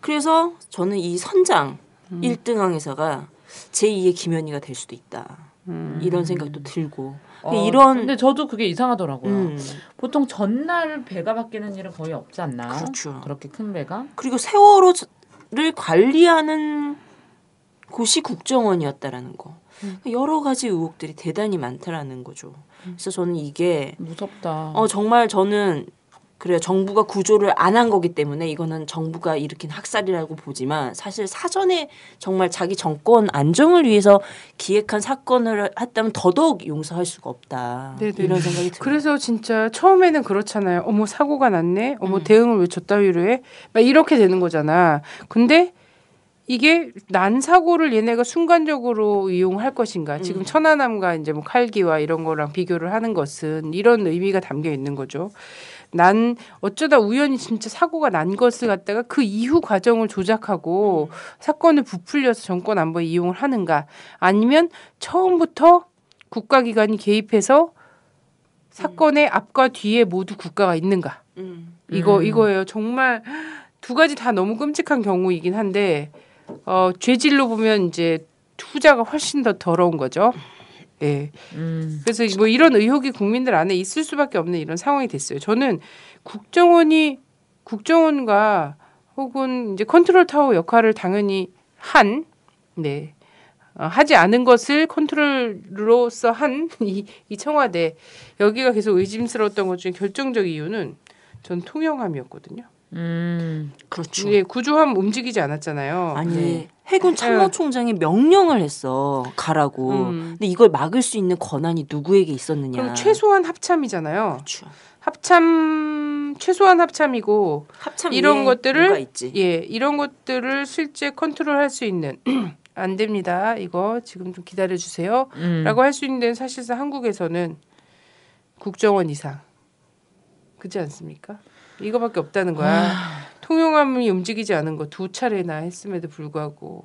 그래서 저는 이 선장 1등항에서가 제2의 김연희가 될 수도 있다. 이런 생각도 들고. 근데 저도 그게 이상하더라고요. 보통 전날 배가 바뀌는 일은 거의 없지 않나? 그렇죠. 그렇게 큰 배가. 그리고 세월호를 관리하는 곳이 국정원이었다라는 거. 여러 가지 의혹들이 대단히 많다라는 거죠. 그래서 저는 이게 무섭다. 정말 저는 그래요. 정부가 구조를 안 한 거기 때문에 이거는 정부가 일으킨 학살이라고 보지만 사실 사전에 정말 자기 정권 안정을 위해서 기획한 사건을 했다면 더더욱 용서할 수가 없다. 네네. 이런 생각이 들어요. 그래서 진짜 처음에는 그렇잖아요. 어머 사고가 났네. 어머 대응을 왜 저따위로 해? 막 이렇게 되는 거잖아. 근데 이게 난 사고를 얘네가 순간적으로 이용할 것인가? 지금 천안함과 이제 뭐 칼기와 이런 거랑 비교를 하는 것은 이런 의미가 담겨 있는 거죠. 난 어쩌다 우연히 진짜 사고가 난 것을 갖다가 그 이후 과정을 조작하고 사건을 부풀려서 정권 안보에 이용을 하는가? 아니면 처음부터 국가기관이 개입해서 사건의 앞과 뒤에 모두 국가가 있는가? 이거예요. 정말 두 가지 다 너무 끔찍한 경우이긴 한데 죄질로 보면 이제 후자가 훨씬 더 더러운 거죠. 예. 그래서 뭐 이런 의혹이 국민들 안에 있을 수밖에 없는 이런 상황이 됐어요. 저는 국정원과 혹은 이제 컨트롤 타워 역할을 당연히 하지 않은 것을 컨트롤로서 한 이 청와대 여기가 계속 의심스러웠던 것 중에 결정적 이유는 전 통영함이었거든요. 그렇죠. 예, 구조함 움직이지 않았잖아요. 아니 해군 참모총장이 명령을 했어 가라고. 근데 이걸 막을 수 있는 권한이 누구에게 있었느냐? 그럼 최소한 합참이잖아요. 그렇죠. 최소한 합참이고 합참 이런 것들을 있지. 이런 것들을 실제 컨트롤할 수 있는 안 됩니다. 이거 지금 좀 기다려 주세요라고 할 수 있는 데는 사실상 한국에서는 국정원 이상 그렇지 않습니까? 이거밖에 없다는 거야. 통용함이 움직이지 않은 거 2차례나 했음에도 불구하고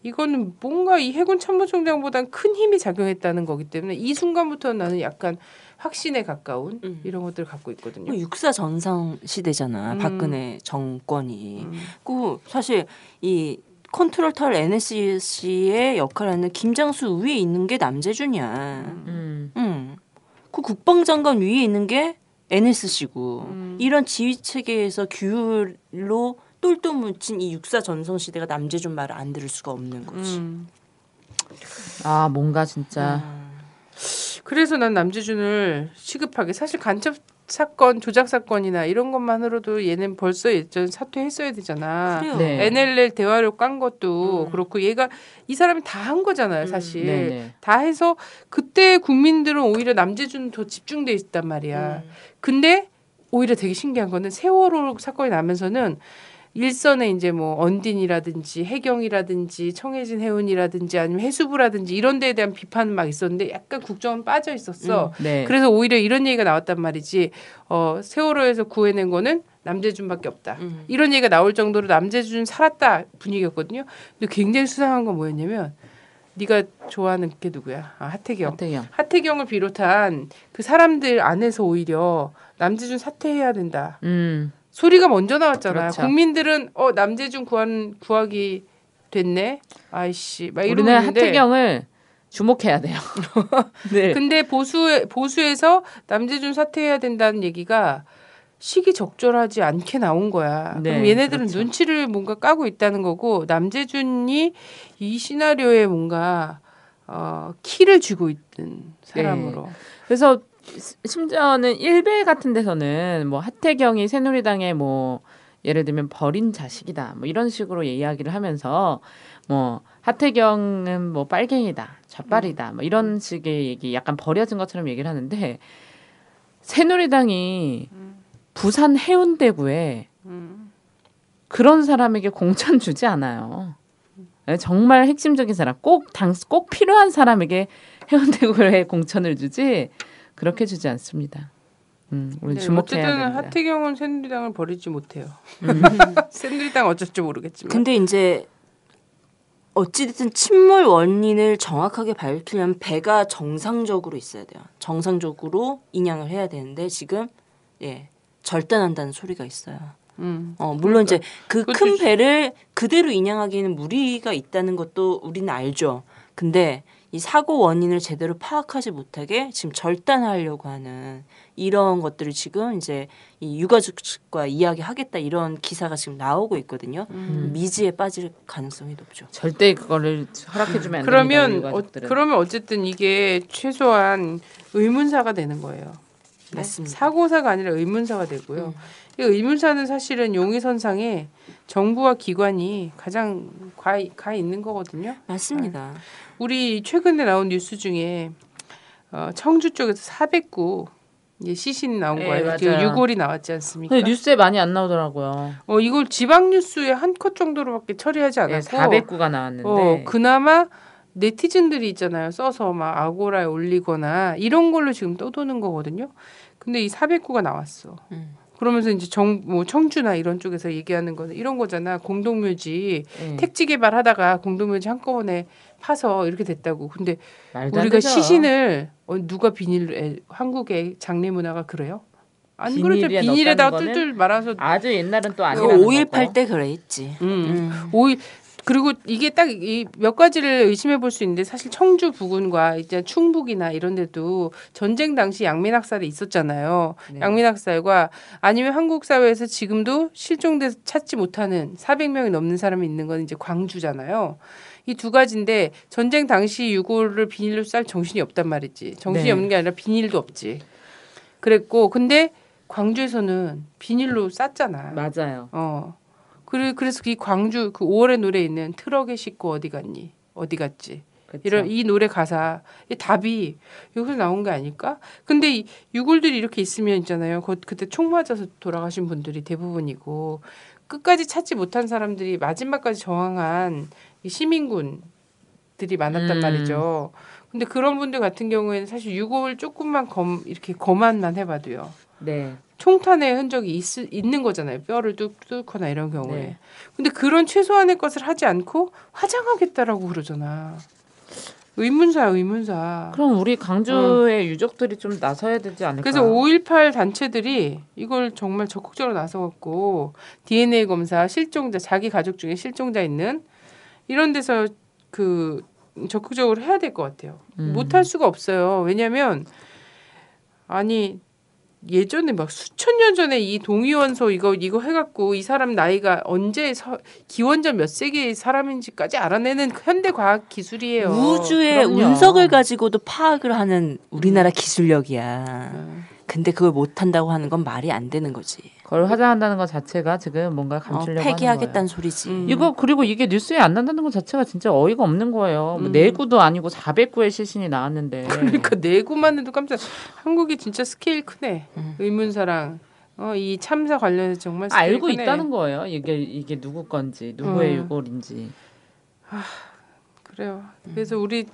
이거는 뭔가 이 해군 참모총장보다는 큰 힘이 작용했다는 거기 때문에 이 순간부터 나는 약간 확신에 가까운 이런 것들을 갖고 있거든요. 육사 전상 시대잖아. 박근혜 정권이. 그 사실 이 컨트롤 타워 NSC의 역할을 하는 김장수 위에 있는 게 남재준이야. 그 국방장관 위에 있는 게 NSC고 이런 지휘 체계에서 규율로 똘똘 뭉친 이 육사 전성 시대가 남재준 말을 안 들을 수가 없는 거지. 뭔가 진짜. 그래서 난 남재준을 시급하게 사실 간첩 사건, 조작 사건이나 이런 것만으로도 얘는 벌써 예전 사퇴했어야 되잖아. 네. NLL 대화를 깐 것도 그렇고 얘가 이 사람이 다 한 거잖아요, 사실. 네네. 다 해서 그때 국민들은 오히려 남재준 더 집중돼 있단 말이야. 근데 오히려 되게 신기한 거는 세월호 사건이 나면서는 일선에 이제 뭐 언딘이라든지 해경이라든지 청해진 해운이라든지 아니면 해수부라든지 이런 데에 대한 비판은 막 있었는데 약간 국정은 빠져 있었어. 네. 그래서 오히려 이런 얘기가 나왔단 말이지. 세월호에서 구해낸 거는 남재준밖에 없다. 이런 얘기가 나올 정도로 남재준 살았다 분위기였거든요. 근데 굉장히 수상한 건 뭐였냐면 네가 좋아하는 게 누구야? 아, 하태경. 하태경. 하태경을 비롯한 그 사람들 안에서 오히려 남재준 사퇴해야 된다. 소리가 먼저 나왔잖아요. 그렇죠. 국민들은 남재준 구하기 됐네. 아이씨, 막 이러고 우리는 있는데. 하태경을 주목해야 돼요. 네. 근데 보수에서 남재준 사퇴해야 된다는 얘기가 시기적절하지 않게 나온 거야. 네, 그럼 얘네들은 그렇죠. 눈치를 뭔가 까고 있다는 거고 남재준이 이 시나리오에 뭔가 키를 쥐고 있는 사람으로. 네. 그래서 심지어는 일베 같은 데서는 뭐 하태경이 새누리당의 뭐 예를 들면 버린 자식이다 뭐 이런 식으로 이야기를 하면서 뭐 하태경은 뭐 빨갱이다 좌빨이다 뭐 이런 식의 얘기 약간 버려진 것처럼 얘기를 하는데 새누리당이 부산 해운대구에 그런 사람에게 공천 주지 않아요. 정말 핵심적인 사람 꼭 필요한 사람에게 해운대구에 공천을 주지 그렇게 주지 않습니다. 우리 네, 주목해야 어쨌든 됩니다. 하태경은 새누리당을 버리지 못해요. 새누리당 어쩔지 모르겠지만. 근데 이제 어찌됐든 침몰 원인을 정확하게 밝히려면 배가 정상적으로 있어야 돼요. 정상적으로 인양을 해야 되는데 지금 절단한다는 소리가 있어요. 물론 이제 그 큰 배를 그대로 인양하기에는 무리가 있다는 것도 우리는 알죠. 근데 이 사고 원인을 제대로 파악하지 못하게 지금 절단하려고 하는 이런 것들을 지금 이제 이 유가족 측과 이야기하겠다 이런 기사가 지금 나오고 있거든요. 미지에 빠질 가능성이 높죠. 절대 그거를 허락해주면 안 됩니다. 유가족들은. 그러면 어쨌든 이게 최소한 의문사가 되는 거예요. 맞습니다. 사고사가 아니라 의문사가 되고요. 이 의문사는 사실은 용의선상에 정부와 기관이 가장 가 있는 거거든요. 맞습니다. 우리 최근에 나온 뉴스 중에 청주 쪽에서 409 시신 나온 거예요. 그 유골이 나왔지 않습니까? 뉴스에 많이 안 나오더라고요. 이걸 지방 뉴스에 한 컷 정도로밖에 처리하지 않았고 409가 나왔는데 그나마 네티즌들이 있잖아요. 써서 막 아고라에 올리거나 이런 걸로 지금 떠도는 거거든요. 근데 이 409가 나왔어. 그러면서 이제 청주나 이런 쪽에서 얘기하는 거는 이런 거잖아. 공동묘지 택지 개발하다가 공동묘지 한꺼번에 파서 이렇게 됐다고. 근데 우리가 시신을 누가 비닐로 한국의 장례 문화가 그래요? 안 그러죠. 비닐에다가 뚫뚫 말아서 아주 옛날은 또 아니라는 5.18 때 그랬지. 5.18 그리고 이게 딱 이 몇 가지를 의심해 볼 수 있는데 사실 청주 부근과 이제 충북이나 이런 데도 전쟁 당시 양민학살이 있었잖아요. 네. 양민학살과 아니면 한국 사회에서 지금도 실종돼서 찾지 못하는 400명이 넘는 사람이 있는 건 이제 광주잖아요. 이 두 가지인데 전쟁 당시 유골을 비닐로 쌀 정신이 없단 말이지. 정신이 없는 게 아니라 비닐도 없지. 그랬고 근데 광주에서는 비닐로 쌌잖아. 맞아요. 그래서 이 광주 그 5월의 노래에 있는 트럭에 싣고 어디 갔니? 어디 갔지? 그쵸. 이 노래 가사 이 답이 여기서 나온 게 아닐까? 근데 이 유골들이 이렇게 있으면 있잖아요. 그때 총 맞아서 돌아가신 분들이 대부분이고 끝까지 찾지 못한 사람들이 마지막까지 저항한 이 시민군들이 많았단 말이죠. 근데 그런 분들 같은 경우에는 사실 유골 조금만 이렇게 검안만 해봐도요. 네. 총탄의 흔적이 있는 거잖아요. 뼈를 뚫거나 이런 경우에. 네. 근데 그런 최소한의 것을 하지 않고 화장하겠다라고 그러잖아. 의문사. 그럼 우리 강주의 유족들이 좀 나서야 되지 않을까? 그래서 5.18 단체들이 이걸 정말 적극적으로 나서갖고 DNA 검사, 실종자, 자기 가족 중에 실종자 있는 이런 데서 그 적극적으로 해야 될 것 같아요. 못할 수가 없어요. 왜냐하면 예전에 막 수천 년 전에 이 동의원서 이거 해갖고 이 사람 나이가 언제 기원전 몇 세기의 사람인지까지 알아내는 현대 과학 기술이에요. 우주의 그럼요. 운석을 가지고도 파악을 하는 우리나라 기술력이야. 근데 그걸 못한다고 하는 건 말이 안 되는 거지. 그걸 화장한다는 것 자체가 지금 뭔가 감추려고 폐기하겠다는 하는 거예요. 소리지. 이거 그리고 이게 뉴스에 안 난다는 것 자체가 진짜 어이가 없는 거예요. 뭐 내구도 아니고 409의 시신이 나왔는데. 그러니까 내구만 해도 깜짝. 한국이 진짜 스케일 크네. 의문사랑 이 참사 관련해서 정말 스케일 알고 크네. 있다는 거예요. 이게 누구 건지 누구의 유골인지. 그래요. 그래서 우리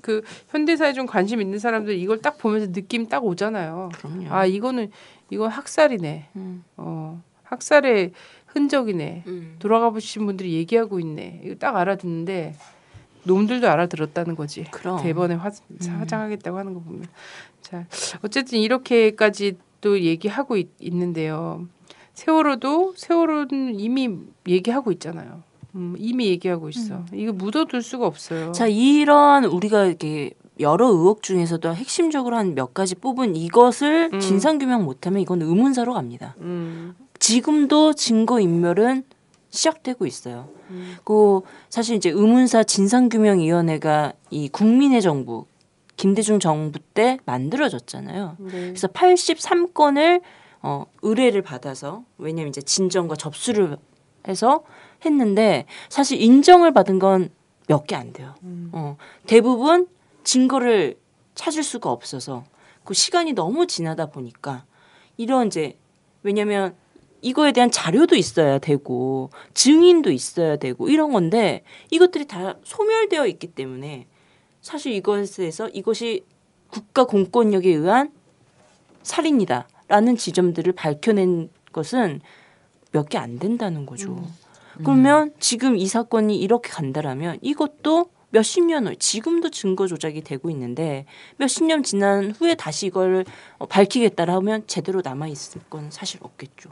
그 현대사에 좀 관심 있는 사람들 이걸 딱 보면서 느낌 딱 오잖아요. 그럼요. 이건 학살이네. 학살의 흔적이네. 돌아가 보신 분들이 얘기하고 있네. 이거 딱 알아듣는데 놈들도 알아들었다는 거지. 그럼. 대번에 화장하겠다고 하는 거 보면. 자, 어쨌든 이렇게까지 또 얘기하고 있는데요. 세월호는 이미 얘기하고 있잖아요. 이미 얘기하고 있어. 이거 묻어둘 수가 없어요. 자, 이런 우리가 이렇게 여러 의혹 중에서도 핵심적으로 한 몇 가지 뽑은 이것을 진상규명 못하면 이건 의문사로 갑니다. 지금도 증거인멸은 시작되고 있어요. 그 사실 이제 의문사 진상규명위원회가 이 국민의 정부 김대중 정부 때 만들어졌잖아요. 네. 그래서 83건을 의뢰를 받아서 왜냐하면 이제 진정과 접수를 해서 했는데 사실 인정을 받은 건 몇 개 안 돼요. 대부분 증거를 찾을 수가 없어서 그 시간이 너무 지나다 보니까 이런 이제 왜냐하면 이거에 대한 자료도 있어야 되고 증인도 있어야 되고 이런 건데 이것들이 다 소멸되어 있기 때문에 사실 이것에서 이것이 국가 공권력에 의한 살인이다라는 지점들을 밝혀낸 것은 몇 개 안 된다는 거죠. 그러면 지금 이 사건이 이렇게 간다라면 이것도 몇십 년 후에 지금도 증거 조작이 되고 있는데 몇십 년 지난 후에 다시 이걸 밝히겠다라 하면 제대로 남아있을 건 사실 없겠죠.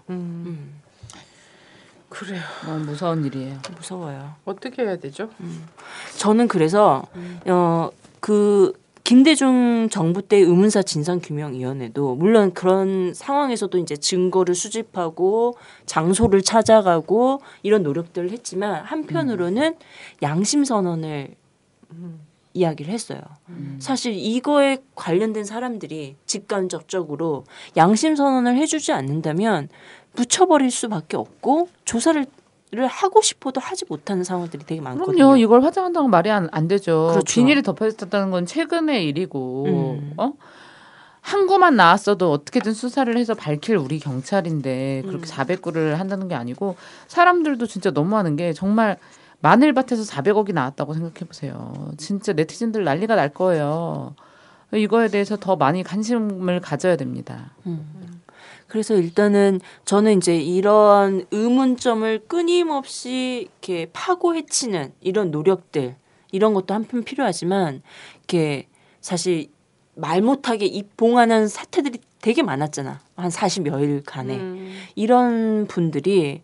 그래요. 너무 무서운 일이에요. 무서워요. 어떻게 해야 되죠? 저는 그래서 그 김대중 정부 때 의문사 진상규명위원회도 물론 그런 상황에서도 이제 증거를 수집하고 장소를 찾아가고 이런 노력들을 했지만 한편으로는 양심 선언을 이야기를 했어요. 사실 이거에 관련된 사람들이 직간접적으로 양심 선언을 해주지 않는다면 묻혀버릴 수밖에 없고 조사를 하고 싶어도 하지 못하는 상황들이 되게 많거든요. 그럼요. 이걸 화장한다는 말이 안 되죠. 그렇죠. 비닐이 덮여졌다는 건 최근의 일이고 항구만 나왔어도 어떻게든 수사를 해서 밝힐 우리 경찰인데 그렇게 400구를 한다는 게 아니고 사람들도 진짜 너무하는 게 정말 마늘밭에서 400억이 나왔다고 생각해 보세요. 진짜 네티즌들 난리가 날 거예요. 이거에 대해서 더 많이 관심을 가져야 됩니다. 그래서 일단은 저는 이제 이런 의문점을 끊임없이 이렇게 파고 헤치는 이런 노력들 이런 것도 한편 필요하지만 이렇게 사실 말 못하게 입봉하는 사태들이 되게 많았잖아. 한 40여일간에 이런 분들이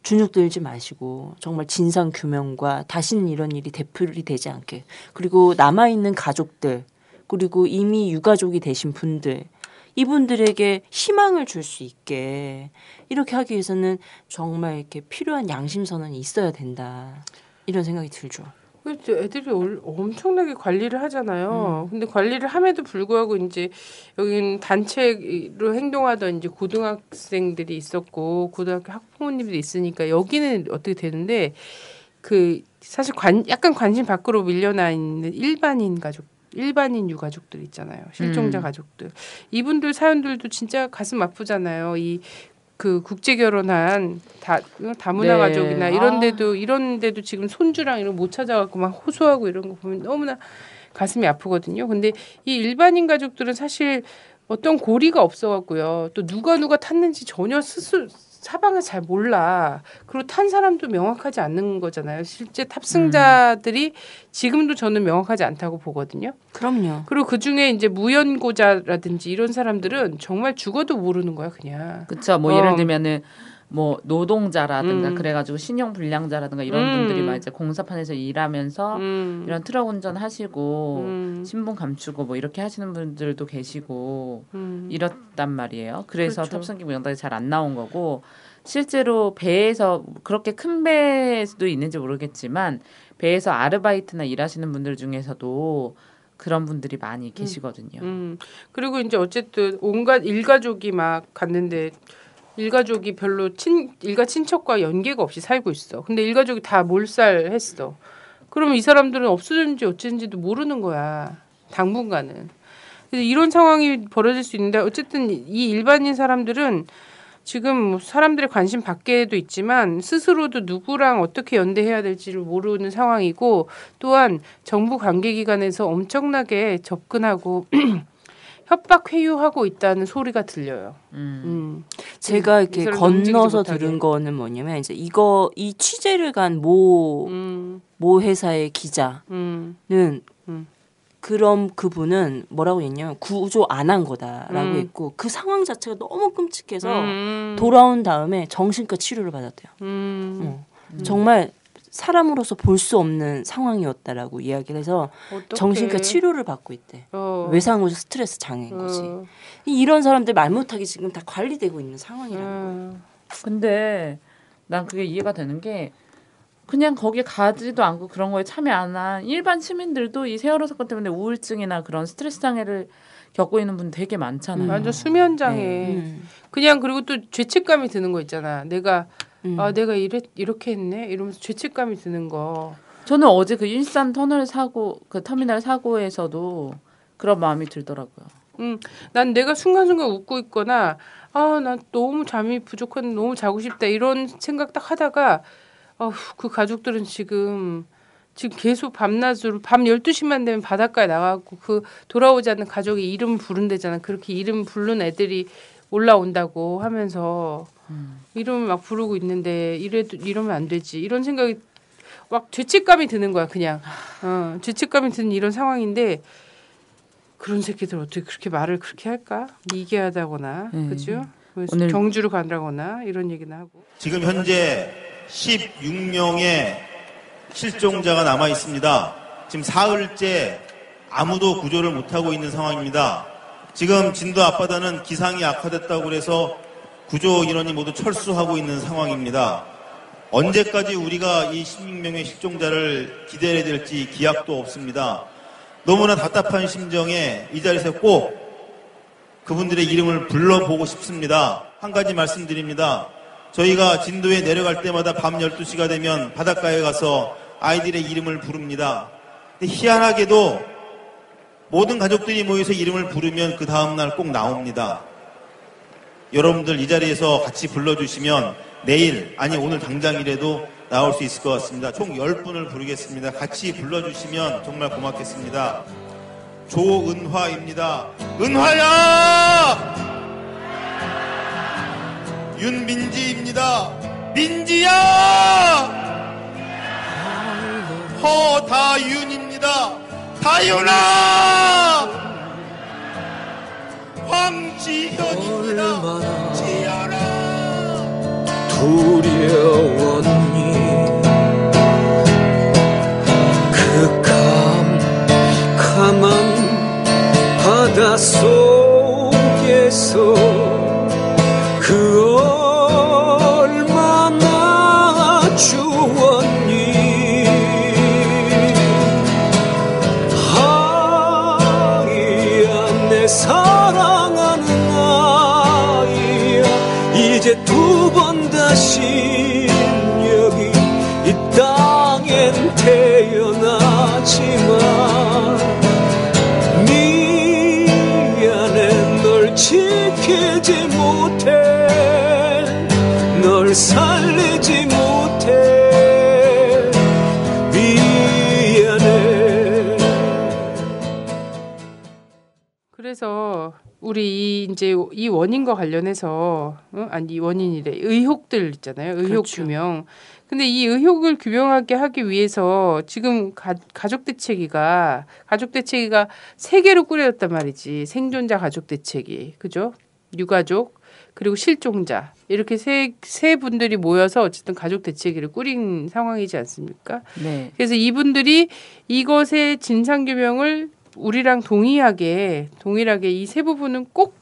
주눅들지 마시고 정말 진상 규명과 다시는 이런 일이 되풀이 되지 않게 그리고 남아있는 가족들 그리고 이미 유가족이 되신 분들 이분들에게 희망을 줄 수 있게 이렇게 하기 위해서는 정말 이렇게 필요한 양심 선언이 있어야 된다 이런 생각이 들죠. 애들이 엄청나게 관리를 하잖아요. 근데 관리를 함에도 불구하고 이제 여기는 단체로 행동하던 이제 고등학생들이 있었고 고등학교 학부모님들이 있으니까 여기는 어떻게 되는데 그 사실 약간 관심 밖으로 밀려나 있는 일반인 유가족들 있잖아요. 실종자 가족들. 이분들 사연들도 진짜 가슴 아프잖아요. 그 국제 결혼한 다문화 네. 가족이나 이런데도 지금 손주랑 이런 못 찾아갖고 막 호소하고 이런 거 보면 너무나 가슴이 아프거든요. 근데 이 일반인 가족들은 사실 어떤 고리가 없어갖고요. 또 누가 탔는지 전혀 스스로 사방을 잘 몰라. 그리고 탄 사람도 명확하지 않는 거잖아요. 실제 탑승자들이 지금도 저는 명확하지 않다고 보거든요. 그럼요. 그리고 그중에 이제 무연고자라든지 이런 사람들은 정말 죽어도 모르는 거야 그냥. 그렇죠. 뭐 예를 들면은 뭐 노동자라든가 그래가지고 신용불량자라든가 이런 분들이 막 이제 공사판에서 일하면서 이런 트럭 운전하시고 신분 감추고 뭐 이렇게 하시는 분들도 계시고 이렇단 말이에요. 그래서 그렇죠. 탑승기 명단이 잘 안 나온 거고 실제로 배에서 그렇게 큰 배도 있는지 모르겠지만 배에서 아르바이트나 일하시는 분들 중에서도 그런 분들이 많이 계시거든요. 그리고 이제 어쨌든 온갖 일가족이 막 갔는데 일가족이 별로 일가 친척과 연계가 없이 살고 있어. 근데 일가족이 다 몰살했어. 그러면 이 사람들은 없어졌는지 어쨌는지도 모르는 거야. 당분간은. 그래서 이런 상황이 벌어질 수 있는데 어쨌든 이 일반인 사람들은 지금 사람들의 관심 밖에도 있지만 스스로도 누구랑 어떻게 연대해야 될지를 모르는 상황이고 또한 정부 관계기관에서 엄청나게 접근하고 협박 회유하고 있다는 소리가 들려요. 제가 이렇게 이 사람도 움직이지 건너서 못하게. 들은 거는 뭐냐면 이제 이 취재를 간 모 회사의 기자는 그럼 그분은 뭐라고 했냐면 구조 안 한 거다라고 했고 그 상황 자체가 너무 끔찍해서 돌아온 다음에 정신과 치료를 받았대요. 정말 사람으로서 볼 수 없는 상황이었다라고 이야기를 해서 어떡해. 정신과 치료를 받고 있대. 외상후 스트레스 장애인 거지. 이런 사람들 말 못하게 지금 다 관리되고 있는 상황이라는 거예요. 근데 난 그게 이해가 되는 게 그냥 거기에 가지도 않고 그런 거에 참여 안 한 일반 시민들도 이 세월호 사건 때문에 우울증이나 그런 스트레스 장애를 겪고 있는 분 되게 많잖아요. 완전 수면 장애. 그냥 그리고 또 죄책감이 드는 거 있잖아. 내가 이렇게 했네 이러면서 죄책감이 드는 거. 저는 어제 그 일산 터미널 사고에서도 그런 마음이 들더라고요. 난 내가 순간순간 웃고 있거나 난 너무 잠이 부족한데 너무 자고 싶다 이런 생각 딱 하다가 그 가족들은 지금 계속 밤낮으로 밤 12시만 되면 바닷가에 나가고 그 돌아오지 않는 가족의 이름 부른대잖아. 그렇게 이름 부른 애들이 올라온다고 하면서 이름을 막 부르고 있는데 이러면 안 되지. 이런 생각이 막 죄책감이 드는 거야. 그냥 죄책감이 드는 이런 상황인데 그런 새끼들 어떻게 그렇게 말을 그렇게 할까? 미개하다거나 그죠? 오늘 경주로 간다거나 이런 얘기나 하고. 지금 현재 16명의 실종자가 남아 있습니다. 지금 사흘째 아무도 구조를 못하고 있는 상황입니다. 지금 진도 앞바다는 기상이 악화됐다고 해서 구조 인원이 모두 철수하고 있는 상황입니다. 언제까지 우리가 이 16명의 실종자를 기다려야 될지 기약도 없습니다. 너무나 답답한 심정에 이 자리에서 꼭 그분들의 이름을 불러보고 싶습니다. 한 가지 말씀드립니다. 저희가 진도에 내려갈 때마다 밤 12시가 되면 바닷가에 가서 아이들의 이름을 부릅니다. 근데 희한하게도 모든 가족들이 모여서 이름을 부르면 그 다음날 꼭 나옵니다. 여러분들 이 자리에서 같이 불러주시면 내일 아니 오늘 당장이라도 나올 수 있을 것 같습니다. 총 10분을 부르겠습니다. 같이 불러주시면 정말 고맙겠습니다. 조은화입니다. 은화야! 윤민지입니다. 민지야! 허다윤입니다. 다윤아! 황지현입니다. 지현아! 두려웠니 그 캄캄한 바닷속에서 그 얼마나 추웠니 아이야 내 사랑하는 아이야 이제 두 번 다시 여기 이 땅엔 태어나지만 미안해 널 지키지 못해 널 살리지 못해 미안해. 그래서 우리 이제 이 원인과 관련해서 아니 원인이래 의혹들 있잖아요. 의혹 그렇죠. 규명. 근데 이 의혹을 규명하게 하기 위해서 지금 가족대책위가 3개로 꾸려졌단 말이지. 생존자 가족대책위, 그죠? 유가족 그리고 실종자 이렇게 세 분들이 모여서 어쨌든 가족대책위를 꾸린 상황이지 않습니까? 네. 그래서 이분들이 이것의 진상규명을 우리랑 동일하게 이 세 부분은 꼭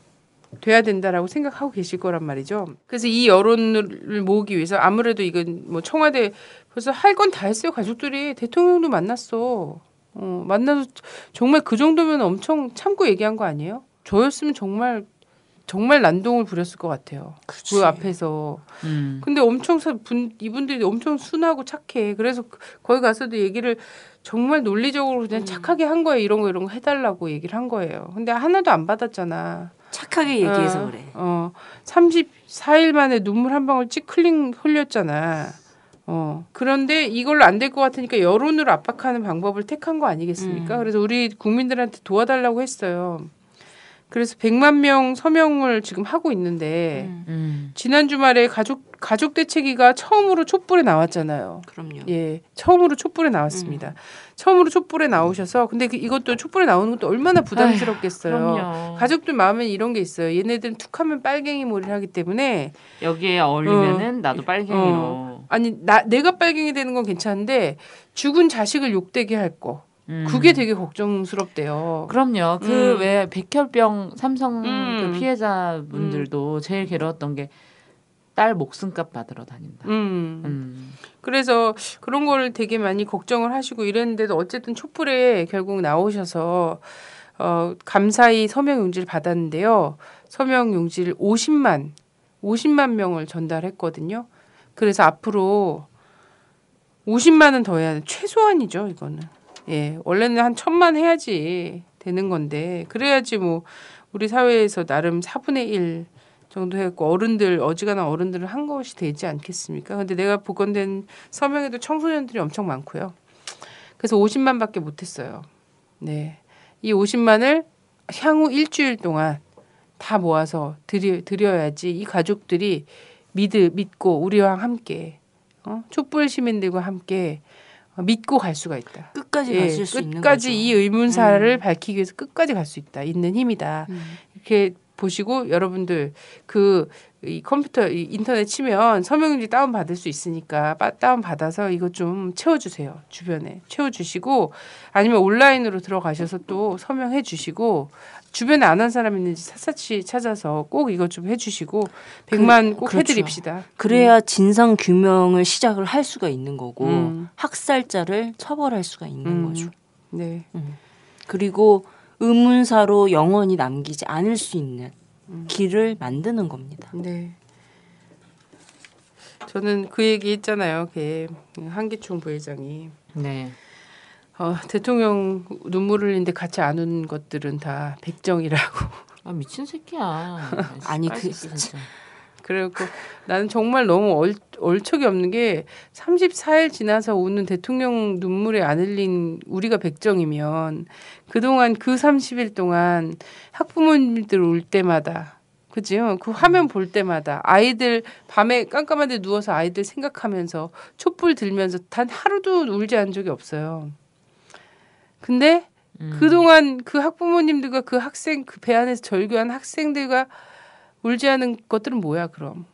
돼야 된다라고 생각하고 계실 거란 말이죠. 그래서 이 여론을 모으기 위해서 아무래도 이건 뭐 청와대 벌써 할 건 다 했어요. 가족들이 대통령도 만났어. 만나서 정말 그 정도면 엄청 참고 얘기한 거 아니에요? 저였으면 정말 난동을 부렸을 것 같아요. 그치. 그 앞에서. 근데 엄청 이분들이 엄청 순하고 착해. 그래서 거기 가서도 얘기를 정말 논리적으로 그냥 착하게 한 거예요. 이런 거 해달라고 얘기를 한 거예요. 근데 하나도 안 받았잖아. 착하게 얘기해서 그래. 34일 만에 눈물 한 방울 찍 흘렸잖아. 그런데 이걸로 안 될 것 같으니까 여론으로 압박하는 방법을 택한 거 아니겠습니까? 그래서 우리 국민들한테 도와달라고 했어요. 그래서 100만 명 서명을 지금 하고 있는데 지난 주말에 가족 대책위가 처음으로 촛불에 나왔잖아요. 그럼요. 예, 처음으로 촛불에 나왔습니다. 처음으로 촛불에 나오셔서 근데 이것도 촛불에 나오는 것도 얼마나 부담스럽겠어요. 그럼요. 가족들 마음에 이런 게 있어요. 얘네들은 툭하면 빨갱이 몰이를 하기 때문에 여기에 어울리면은 나도 빨갱이로. 아니 내가 빨갱이 되는 건 괜찮은데 죽은 자식을 욕되게 할 거. 그게 되게 걱정스럽대요. 그럼요. 그 왜 백혈병 삼성 그 피해자분들도 제일 괴로웠던 게 딸 목숨값 받으러 다닌다. 그래서 그런 걸 되게 많이 걱정을 하시고 이랬는데도 어쨌든 촛불에 결국 나오셔서 감사히 서명 용지를 받았는데요. 서명 용지를 50만 명을 전달했거든요. 그래서 앞으로 50만은 더 해야 돼. 최소한이죠, 이거는. 예, 원래는 한 1000만 해야지 되는 건데 그래야지 뭐 우리 사회에서 나름 4분의 1 정도 했고 어지간한 어른들은 한 것이 되지 않겠습니까? 근데 내가 복원된 서명에도 청소년들이 엄청 많고요. 그래서 50만밖에 못했어요. 네, 이 50만을 향후 일주일 동안 다 모아서 드려야지 이 가족들이 믿고 우리와 함께 촛불 시민들과 함께 믿고 갈 수가 있다. 끝까지 가실 수 있는 거죠. 끝까지 이 의문사를 밝히기 위해서 끝까지 갈 수 있다. 있는 힘이다. 이렇게 보시고 여러분들 이 컴퓨터 인터넷 치면 서명용지 다운 받을 수 있으니까 다운 받아서 이거 좀 채워주세요. 주변에 채워주시고 아니면 온라인으로 들어가셔서 또 서명해 주시고 주변에 안 한 사람 있는지 샅샅이 찾아서 꼭 이거 좀 해주시고 100만 꼭 그렇죠. 해드립시다. 그래야 진상 규명을 시작을 할 수가 있는 거고 학살자를 처벌할 수가 있는 거죠. 네. 그리고 의문사로 영원히 남기지 않을 수 있는 길을 만드는 겁니다. 네. 저는 그 얘기 했잖아요. 한기총 부회장이. 네. 대통령 눈물 흘리는데 같이 안 운 것들은 다 백정이라고. 아 미친 새끼야. 아니 진짜. 그리고 나는 정말 너무 얼척이 없는 게 34일 지나서 우는 대통령 눈물에 안 흘린 우리가 백정이면 그동안 그 30일 동안 학부모님들 올 때마다 그죠? 그 화면 볼 때마다 아이들 밤에 깜깜한 데 누워서 아이들 생각하면서 촛불 들면서 단 하루도 울지 않은 적이 없어요. 근데 그동안 그 학부모님들과 그 학생 그 배 안에서 절규한 학생들과 울지 않은 것들은 뭐야 그럼?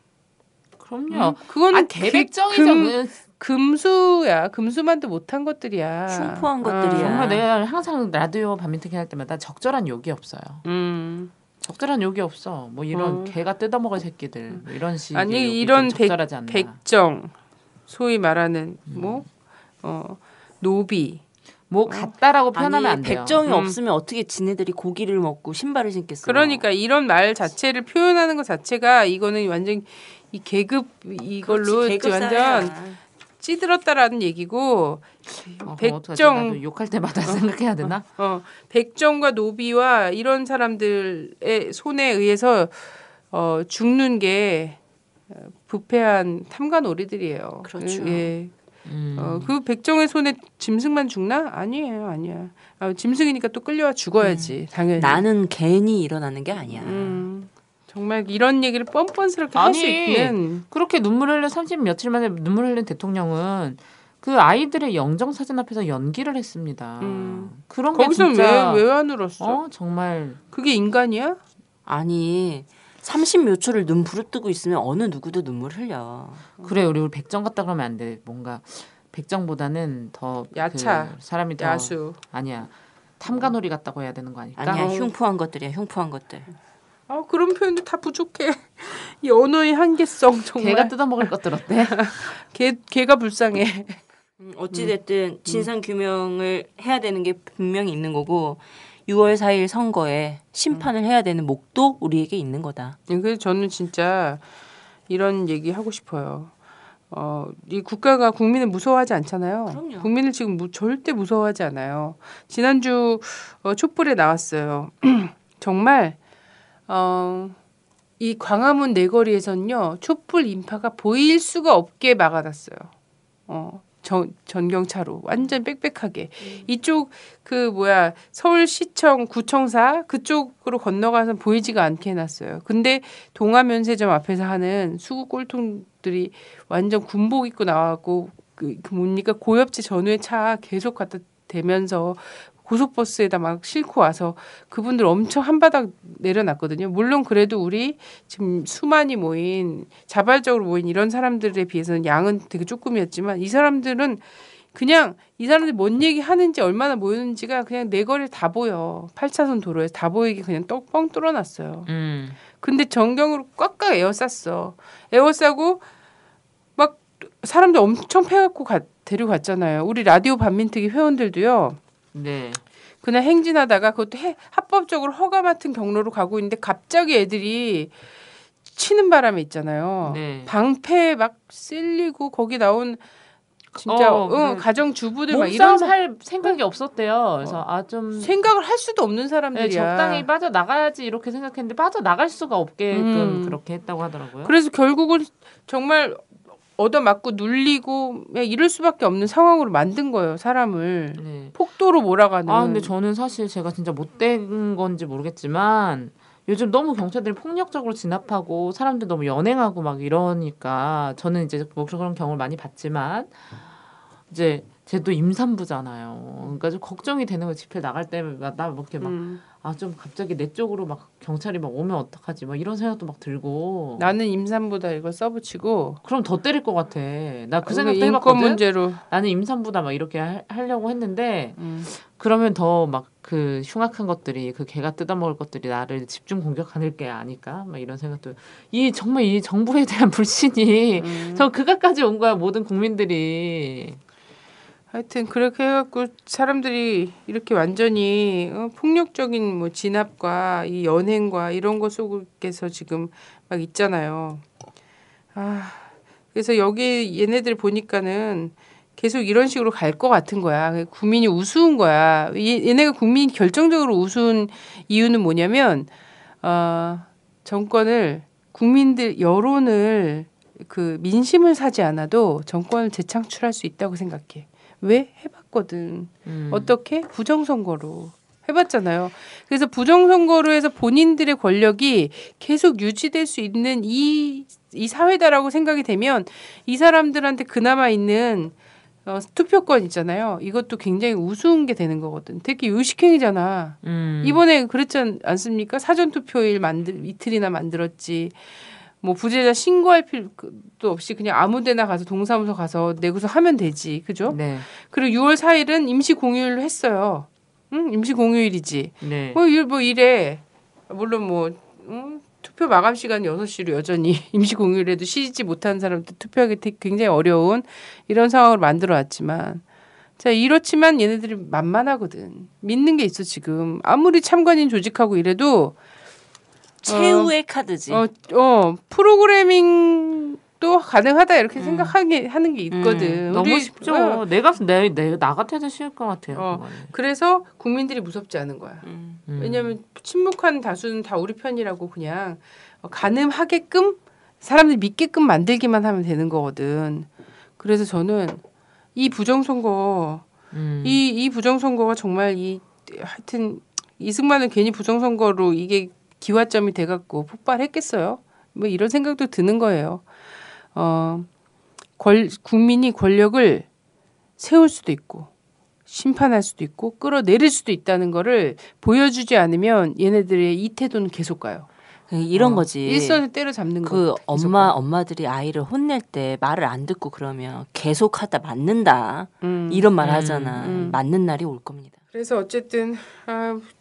그럼요. 그거는 개백정이죠. 금수야. 금수만도 못한 것들이야. 흉포한 것들이야. 정말 내가 항상 라디오 반민특위 할 때마다 적절한 욕이 없어요. 적절한 욕이 없어. 뭐 이런 개가 뜯어먹을 새끼들 뭐 이런 식의 아니 욕이 이런 좀 적절하지 않나. 백정 소위 말하는 노비 뭐 같다라고 표현하면 안 돼요. 백정이 없으면 어떻게 지네들이 고기를 먹고 신발을 신겠어요. 그러니까 이런 말 자체를 표현하는 것 자체가 이거는 완전 이 계급 이걸로 그렇지, 완전 찌들었다라는 얘기고 백정 욕할 때마다 생각해야 되나? 백정과 노비와 이런 사람들의 손에 의해서 죽는 게 부패한 탐관오리들이에요. 그렇죠. 예. 그 백정의 손에 짐승만 죽나? 아니에요. 짐승이니까 또 끌려와 죽어야지. 당연히. 나는 괜히 일어나는 게 아니야. 정말 이런 얘기를 뻔뻔스럽게 할 수 있는. 그렇게 눈물 흘린 30 며칠 만에 눈물 흘린 대통령은 그 아이들의 영정 사진 앞에서 연기를 했습니다. 그런 게 거기서 진짜 왜 안 울었어? 정말 그게 인간이야? 아니 30몇 초를 눈 부릅뜨고 있으면 어느 누구도 눈물 흘려. 그래 우리 백정 같다 그러면 안 돼. 뭔가 백정보다는 더 야차. 사람이 더 야수. 아니야. 탐관오리 같다고 해야 되는 거 아닐까? 아니야 흉포한 것들이야. 흉포한 것들. 그런 표현도 다 부족해. 이 언어의 한계성 정말. 개가 뜯어먹을 것들 어때? 개가 불쌍해. 어찌됐든 진상 규명을 해야 되는 게 분명히 있는 거고 6월 4일 선거에 심판을 해야 되는 목도 우리에게 있는 거다. 그래서 저는 진짜 이런 얘기 하고 싶어요. 이 국가가 국민을 무서워하지 않잖아요. 그럼요. 국민을 지금 절대 무서워하지 않아요. 지난주 촛불에 나왔어요. 정말 이 광화문 내거리에서는요 촛불 인파가 보일 수가 없게 막아놨어요. 전경차로 완전 빽빽하게 이쪽 서울시청 구청사 그쪽으로 건너가서 보이지가 않게 해놨어요. 근데 동아면세점 앞에서 하는 수구 꼴통들이 완전 군복 입고 나와갖고 뭡니까 고엽제 전후에 차 계속 갖다 대면서 고속버스에다 막 싣고 와서 그분들 엄청 한바닥 내려놨거든요. 물론 그래도 우리 지금 수많이 자발적으로 모인 이런 사람들에 비해서는 양은 되게 조금이었지만 이 사람들은 그냥 이 사람들이 뭔 얘기 하는지 얼마나 모였는지가 그냥 내거리에 다 보여. 8차선 도로에 다 보이게 그냥 뻥 뚫어놨어요. 근데 전경으로 꽉꽉 에워쌌어. 에워싸고 막 사람들 엄청 패갖고 데려갔잖아요. 우리 라디오 반민특위 회원들도요. 네. 그냥 행진하다가 그것도 합법적으로 허가 맡은 경로로 가고 있는데 갑자기 애들이 치는 바람에 있잖아요. 네. 방패 막 쓸리고 거기 나온 진짜 가정 주부들 막 몸싸움 할 생각이 없었대요. 그래서 좀 생각을 할 수도 없는 사람들이야. 네, 적당히 빠져나가야지 이렇게 생각했는데 빠져나갈 수가 없게끔 그렇게 했다고 하더라고요. 그래서 결국은 정말 얻어맞고 눌리고 이럴 수밖에 없는 상황으로 만든 거예요. 사람을. 네. 폭도로 몰아가는. 근데 저는 사실 제가 진짜 못된 건지 모르겠지만 요즘 너무 경찰들이 폭력적으로 진압하고 사람들 너무 연행하고 막 이러니까 저는 이제 뭐 그런 경우를 많이 봤지만 이제 쟤도 임산부잖아요. 그러니까 좀 걱정이 되는 거예요. 집회 나갈 때마다 이렇게 막 좀 갑자기 내 쪽으로 막 경찰이 막 오면 어떡하지? 막 이런 생각도 막 들고. 나는 임산부다 이걸 써붙이고. 그럼 더 때릴 것 같아. 나 그 생각도 인권 해봤거든. 문제로. 나는 임산부다 막 이렇게 하려고 했는데 그러면 더 막 그 흉악한 것들이 그 개가 뜯어먹을 것들이 나를 집중 공격하는 게 아닐까? 막 이런 생각도. 정말 이 정부에 대한 불신이 저 그까지 온 거야 모든 국민들이. 하여튼 그렇게 해갖고 사람들이 이렇게 완전히 폭력적인 진압과 이 연행과 이런 것 속에서 지금 막 있잖아요. 그래서 여기 얘네들 보니까는 계속 이런 식으로 갈 것 같은 거야. 국민이 우스운 거야. 얘네가 국민이 결정적으로 우스운 이유는 뭐냐면 정권을 국민들 여론을 민심을 사지 않아도 정권을 재창출할 수 있다고 생각해. 왜? 해봤거든. 어떻게? 부정선거로. 해봤잖아요. 그래서 부정선거로 해서 본인들의 권력이 계속 유지될 수 있는 이 사회다라고 생각이 되면 이 사람들한테 그나마 있는 투표권 있잖아요. 이것도 굉장히 우스운 게 되는 거거든. 되게 요식행위잖아. 이번에 그랬지 않습니까? 사전투표일 이틀이나 만들었지. 뭐 부재자 신고할 필요도 없이 그냥 아무데나 가서 동사무소 가서 내고서 하면 되지, 그죠? 네. 그리고 6월 4일은 임시 공휴일로 했어요. 임시 공휴일이지. 네. 뭐 이래. 물론 투표 마감 시간 6시로 여전히 임시 공휴일에도 쉬지 못하는 사람들 투표하기 굉장히 어려운 이런 상황을 만들어 왔지만. 자, 이렇지만 얘네들이 만만하거든. 믿는 게 있어, 지금. 아무리 참관인 조직하고 이래도 최후의 카드지. 프로그래밍도 가능하다 이렇게 하는 게 있거든. 너무 쉽죠. 나 같아도 쉬울 것 같아요. 그래서 국민들이 무섭지 않은 거야. 왜냐하면 침묵한 다수는 다 우리 편이라고 그냥 가늠하게끔 사람들이 믿게끔 만들기만 하면 되는 거거든. 그래서 저는 이 부정선거, 이 부정선거가 정말 하여튼 이승만은 괜히 부정선거로 이게 기화점이 돼갖고 폭발했겠어요? 뭐 이런 생각도 드는 거예요. 국민이 권력을 세울 수도 있고 심판할 수도 있고 끌어내릴 수도 있다는 거를 보여주지 않으면 얘네들의 이 태도는 계속 가요. 이런 거지. 일선을 때려잡는 거. 엄마들이 아이를 혼낼 때 말을 안 듣고 그러면 계속하다 맞는다. 이런 말 하잖아. 맞는 날이 올 겁니다. 그래서 어쨌든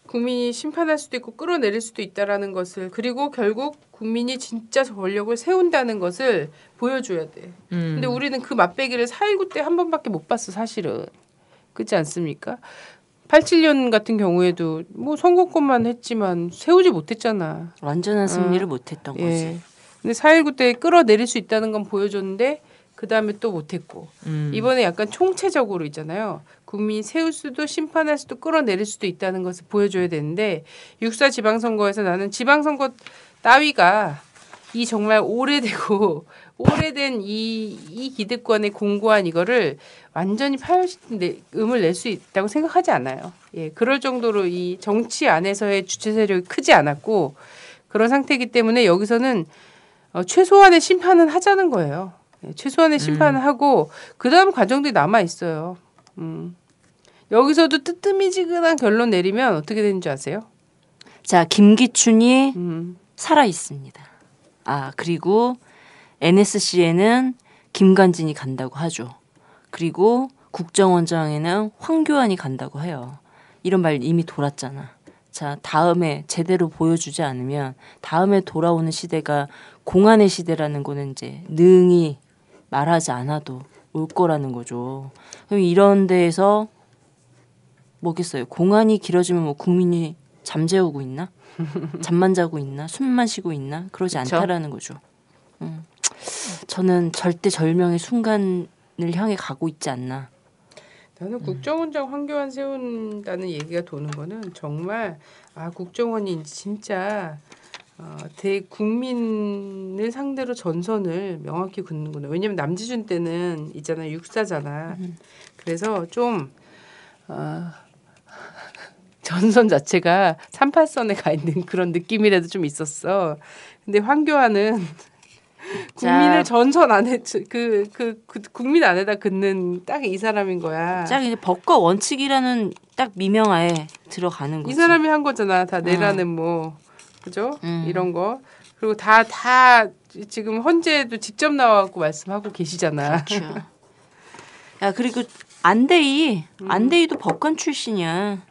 국민이 심판할 수도 있고 끌어내릴 수도 있다라는 것을 그리고 결국 국민이 진짜 권력을 세운다는 것을 보여줘야 돼. 근데 우리는 그 맛배기를 4.19 때 한 번밖에 못 봤어 사실은. 그렇지 않습니까? 87년 같은 경우에도 뭐 선거권만 했지만 세우지 못했잖아. 완전한 승리를 못했던 거지. 근데 4.19 때 끌어내릴 수 있다는 건 보여줬는데 그 다음에 또 못했고 이번에 약간 총체적으로 있잖아요. 국민이 세울 수도 심판할 수도 끌어내릴 수도 있다는 것을 보여줘야 되는데 6.4 지방선거에서 나는 지방선거 따위가 이 정말 오래되고 오래된 이 기득권의 공고한 이거를 완전히 파열시킨 음을 낼 수 있다고 생각하지 않아요. 예, 그럴 정도로 이 정치 안에서의 주체 세력이 크지 않았고 그런 상태이기 때문에 여기서는 최소한의 심판은 하자는 거예요. 예, 최소한의 심판을 하고 그 다음 과정들이 남아 있어요. 여기서도 뜨뜨미지근한 결론 내리면 어떻게 되는 줄 아세요? 자, 김기춘이 살아 있습니다. 그리고 NSC에는 김관진이 간다고 하죠. 그리고 국정원장에는 황교안이 간다고 해요. 이런 말 이미 돌았잖아. 자, 다음에 제대로 보여주지 않으면 다음에 돌아오는 시대가 공안의 시대라는 거는 이제 능히 말하지 않아도 올 거라는 거죠. 그럼 이런 데에서 뭐겠어요? 공안이 길어지면 뭐 국민이 잠재우고 있나? 잠만 자고 있나? 숨만 쉬고 있나? 그러지 그쵸? 않다라는 거죠. 저는 절대절명의 순간을 향해 가고 있지 않나. 나는 국정원장 황교안 세운다는 얘기가 도는 거는 정말 국정원이 진짜 대국민을 상대로 전선을 명확히 긋는구나. 왜냐면 남지준 때는 있잖아 육사잖아. 그래서 좀 전선 자체가 38선에 가 있는 그런 느낌이라도 좀 있었어. 근데 황교안은 국민을 전선 안에 그 국민 안에다 긋는 딱 이 사람인 거야. 딱 이제 법과 원칙이라는 딱 미명하에 들어가는 거지. 이 사람이 한 거잖아. 다 내라는 뭐 그죠? 이런 거. 그리고 다 지금 헌재도 직접 나와갖고 말씀하고 계시잖아. 그렇죠. 야 그리고 안대희도 법관 출신이야.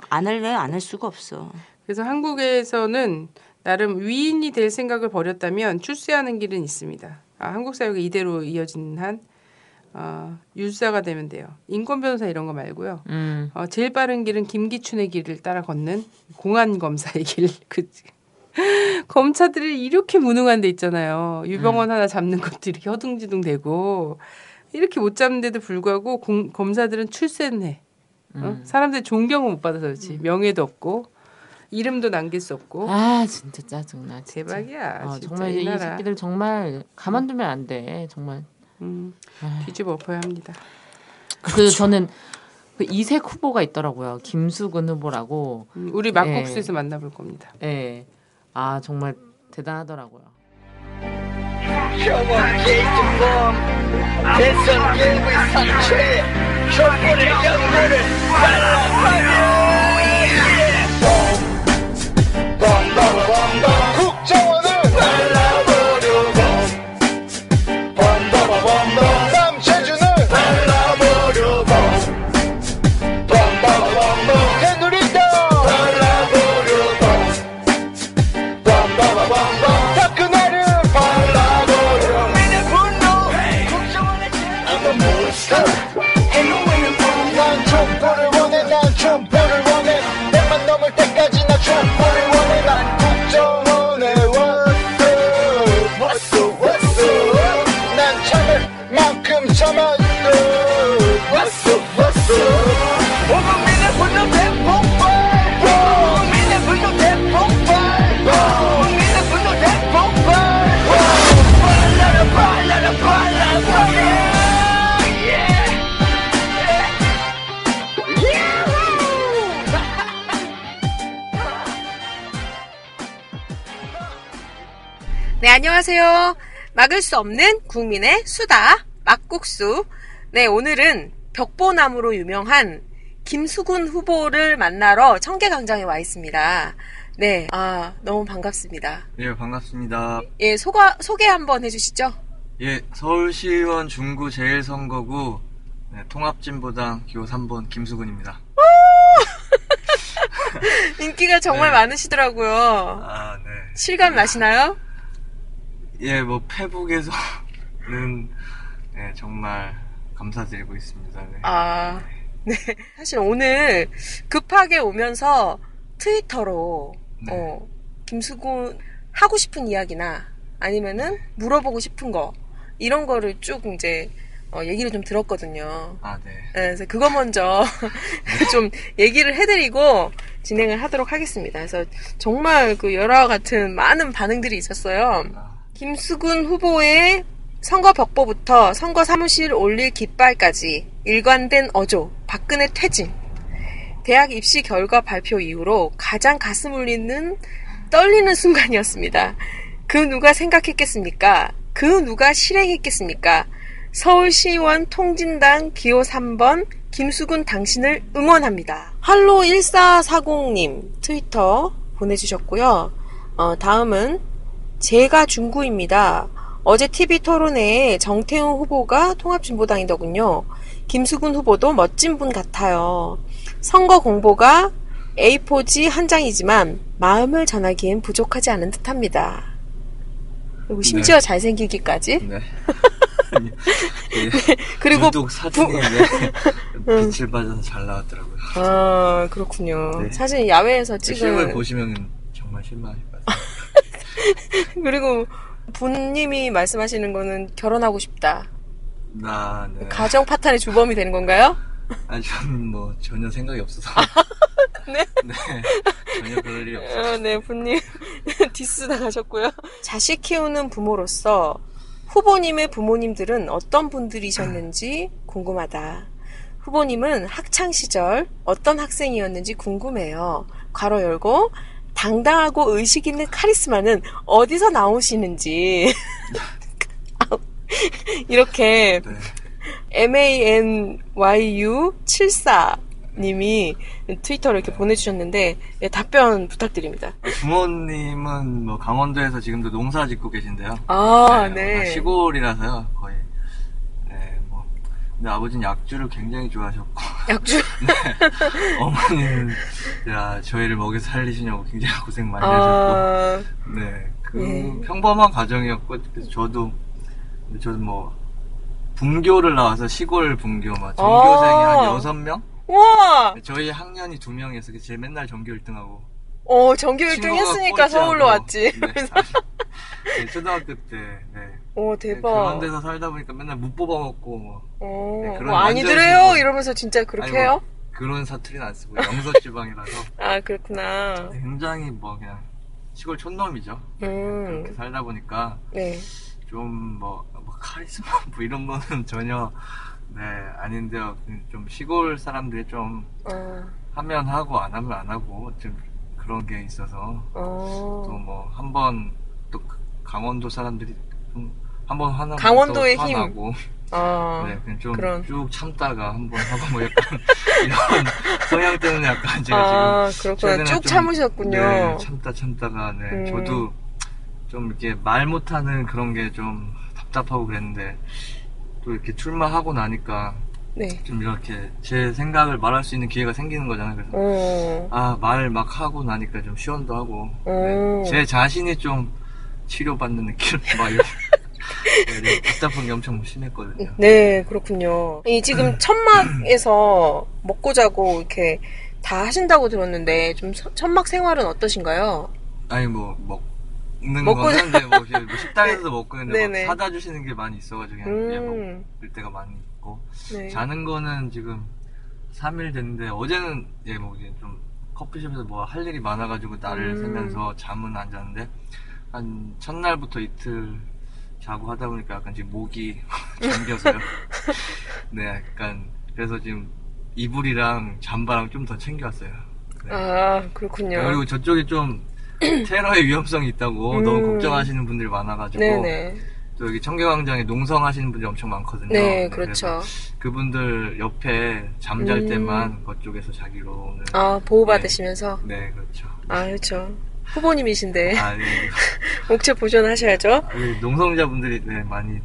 안 할래 안 할 수가 없어. 그래서 한국에서는 나름 위인이 될 생각을 버렸다면 출세하는 길은 있습니다. 한국 사회가 이대로 이어진 한 율사가 되면 돼요. 인권 변호사 이런 거 말고요. 제일 빠른 길은 김기춘의 길을 따라 걷는 공안 검사의 길. 검사들이 이렇게 무능한 데 있잖아요. 유병원 하나 잡는 것도 이렇게 허둥지둥대고 이렇게 못 잡는데도 불구하고 검사들은 출세는 해. 사람들이 존경을 못 받아서 그렇지. 명예도 없고 이름도 남길 수 없고. 진짜 짜증나. 진짜. 대박이야. 진짜 정말 이 새끼들 정말 가만두면 안 돼. 정말. 뒤집어 엎어야 합니다. 그래서 저는 그 이색 후보가 있더라고요. 김수근 후보라고. 우리 막국수에서 만나볼 겁니다. 네. 정말 대단하더라고요. 평원 게이트범 대선 길의 상체 촛불의 연대를 발라하며 국정원을 발라버려 남체준을 발라버려 새누리당 발라버려 박근혜를 발라버려 민의 분노 국정원의 I'm a monster 난 촛불을 원해 난 촛불을 원해 내만 넘을 때까지 나 촛불을 원해 난 국정원에 왔어 난 참을 만큼 참았어 왔어 국민의 분노 대폭발 국민의 분노 대폭발 국민의 분노 대폭발 발라라 네, 안녕하세요. 막을 수 없는 국민의 수다, 막국수. 네, 오늘은 벽보나무로 유명한 김수근 후보를 만나러 청계광장에 와 있습니다. 네, 너무 반갑습니다. 예, 반갑습니다. 예, 소개 한번 해주시죠. 예, 서울시의원 중구 제1선거구 통합진보당 기호 3번 김수근입니다. 인기가 정말 많으시더라고요. 네. 실감 나시나요? 예, 뭐 페북에서는 정말 감사드리고 있습니다. 네. 네. 사실 오늘 급하게 오면서 트위터로 김수근 하고 싶은 이야기나 아니면은 물어보고 싶은 거 이런 거를 쭉 이제 얘기를 좀 들었거든요. 네. 그래서 그거 먼저 좀 얘기를 해드리고 진행을 하도록 하겠습니다. 그래서 정말 그 열화와 같은 많은 반응들이 있었어요. 김수근 후보의 선거 벽보부터 선거 사무실 올릴 깃발까지 일관된 어조, 박근혜 퇴진. 대학 입시 결과 발표 이후로 가장 가슴 울리는 떨리는 순간이었습니다. 그 누가 생각했겠습니까? 그 누가 실행했겠습니까? 서울시의원 통진당 기호 3번 김수근 당신을 응원합니다. 할로 1440님 트위터 보내주셨고요. 다음은 제가 중구입니다. 어제 TV 토론회에 정태훈 후보가 통합진보당이더군요. 김수근 후보도 멋진 분 같아요. 선거 공보가 A4지 한 장이지만 마음을 전하기엔 부족하지 않은 듯합니다. 그리고 심지어 잘생기기까지. 네. 네. 그리고 유독 사진이 빛을 받아서 잘 나왔더라고요. 아, 그렇군요. 네. 사진 야외에서 찍은 실물 보시면 정말 실망하실 것 같아요. 그리고 부님이 말씀하시는 거는 결혼하고 싶다. 네. 가정 파탄의 주범이 되는 건가요? 아니, 저는 뭐 전혀 생각이 없어서. 네? 네. 전혀 그럴 일이 없어요. 네, 부님 디스 나가셨고요. 자식 키우는 부모로서 후보님의 부모님들은 어떤 분들이셨는지 궁금하다. 후보님은 학창시절 어떤 학생이었는지 궁금해요. 괄호 열고 당당하고 의식 있는 카리스마는 어디서 나오시는지. 이렇게 네. MANYU74님이 트위터를 이렇게 보내주셨는데 답변 부탁드립니다. 부모님은 뭐 강원도에서 지금도 농사 짓고 계신데요. 네. 시골이라서요, 거의. 네, 뭐. 근데 아버지는 약주를 굉장히 좋아하셨고. 약주? 네. 어머니는 저희를 먹여 살리시냐고 굉장히 고생 많이 하셨고. 네. 평범한 가정이었고, 그래서 저도 뭐, 분교를 나와서 시골 분교, 전교생이 한 6명? 우와! 저희 학년이 2명이어서 제가 맨날 전교 1등하고. 전교 1등 했으니까 서울로 왔지. 네. 네, 초등학교 때, 네. 대박. 네, 그런 데서 살다 보니까 맨날 못 뽑아먹고, 뭐. 네, 뭐 아니더래요? 이러면서 진짜 그렇게 해요? 그런 사투리는 안 쓰고, 영서 지방이라서. 아, 그렇구나. 굉장히 뭐, 그냥, 시골 촌놈이죠. 그렇게 살다 보니까. 네. 좀 카리스마 뭐 이런 거는 전혀 네 아닌데요. 좀 시골 사람들이 좀 하면 하고 안 하면 안 하고 좀 그런 게 있어서 또 뭐 한번 또 강원도 사람들이 한번 하나 강원도의 힘. 화나고 네 그냥 좀 쭉 참다가 한번 하고 뭐 약간 이런 성향 때문에 약간 제가 지금 그렇구나. 쭉 참으셨군요. 네, 참다가 네 저도 좀 이렇게 말 못하는 그런 게 좀 답답하고 그랬는데 또 이렇게 출마하고 나니까 좀 이렇게 제 생각을 말할 수 있는 기회가 생기는 거잖아요. 그래서 말 막 하고 나니까 좀 시원도 하고 제 자신이 좀 치료받는 느낌 막 이런 답답한 게 엄청 심했거든요. 네, 그렇군요. 지금 천막에서 먹고 자고 이렇게 다 하신다고 들었는데 좀 천막 생활은 어떠신가요? 아니 먹는 거는 뭐 식당에서도 먹고 있는데 사다 주시는 게 많이 있어가지고 그냥 먹을 때가 많이 있고 자는 거는 지금 3일 됐는데 어제는 좀 커피숍에서 뭐 할 일이 많아가지고 날을 새면서 잠은 안 잤는데 한 첫날부터 이틀 자고 하다 보니까 약간 지금 목이 잠겨서요. 네, 약간 그래서 지금 이불이랑 잠바랑 좀 더 챙겨왔어요. 네. 그렇군요. 그리고 저쪽에 좀 테러의 위험성이 있다고 너무 걱정하시는 분들이 많아가지고 또 여기 청계광장에 농성하시는 분들이 엄청 많거든요. 네, 그렇죠. 그분들 옆에 잠잘 때만 그쪽에서 자기로 오늘 보호받으시면서 네, 그렇죠. 그렇죠. 후보님이신데 네. 옥체 보존하셔야죠. 농성자분들이 많이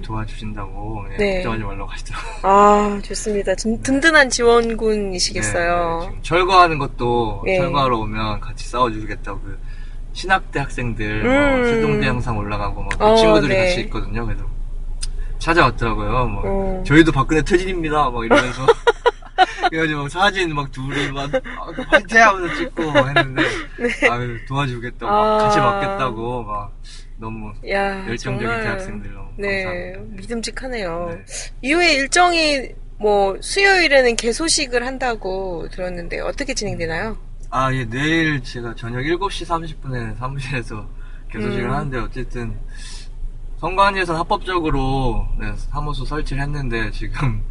도와주신다고 걱정하지 말라고 하시더라고요. 좋습니다. 든든한 지원군이시겠어요. 지금 철거하는 것도 철거하러 오면 같이 싸워주겠다고 신학대 학생들 세종대 항상 올라가고 그 친구들이 같이 있거든요. 그래서 찾아왔더라고요. 저희도 박근혜 퇴진입니다. 이러면서 그래가지고 사진 둘이 화이팅 하면서 찍고 했는데 도와주겠다고 같이 맞겠다고 너무 열정적인 대학생들 너무 감사합니다. 믿음직하네요. 이후에 일정이 수요일에는 개소식을 한다고 들었는데 어떻게 진행되나요? 내일 제가 저녁 7시 30분에 사무실에서 개소식을 하는데 어쨌든 선관위에서 합법적으로 네, 사무소 설치를 했는데 지금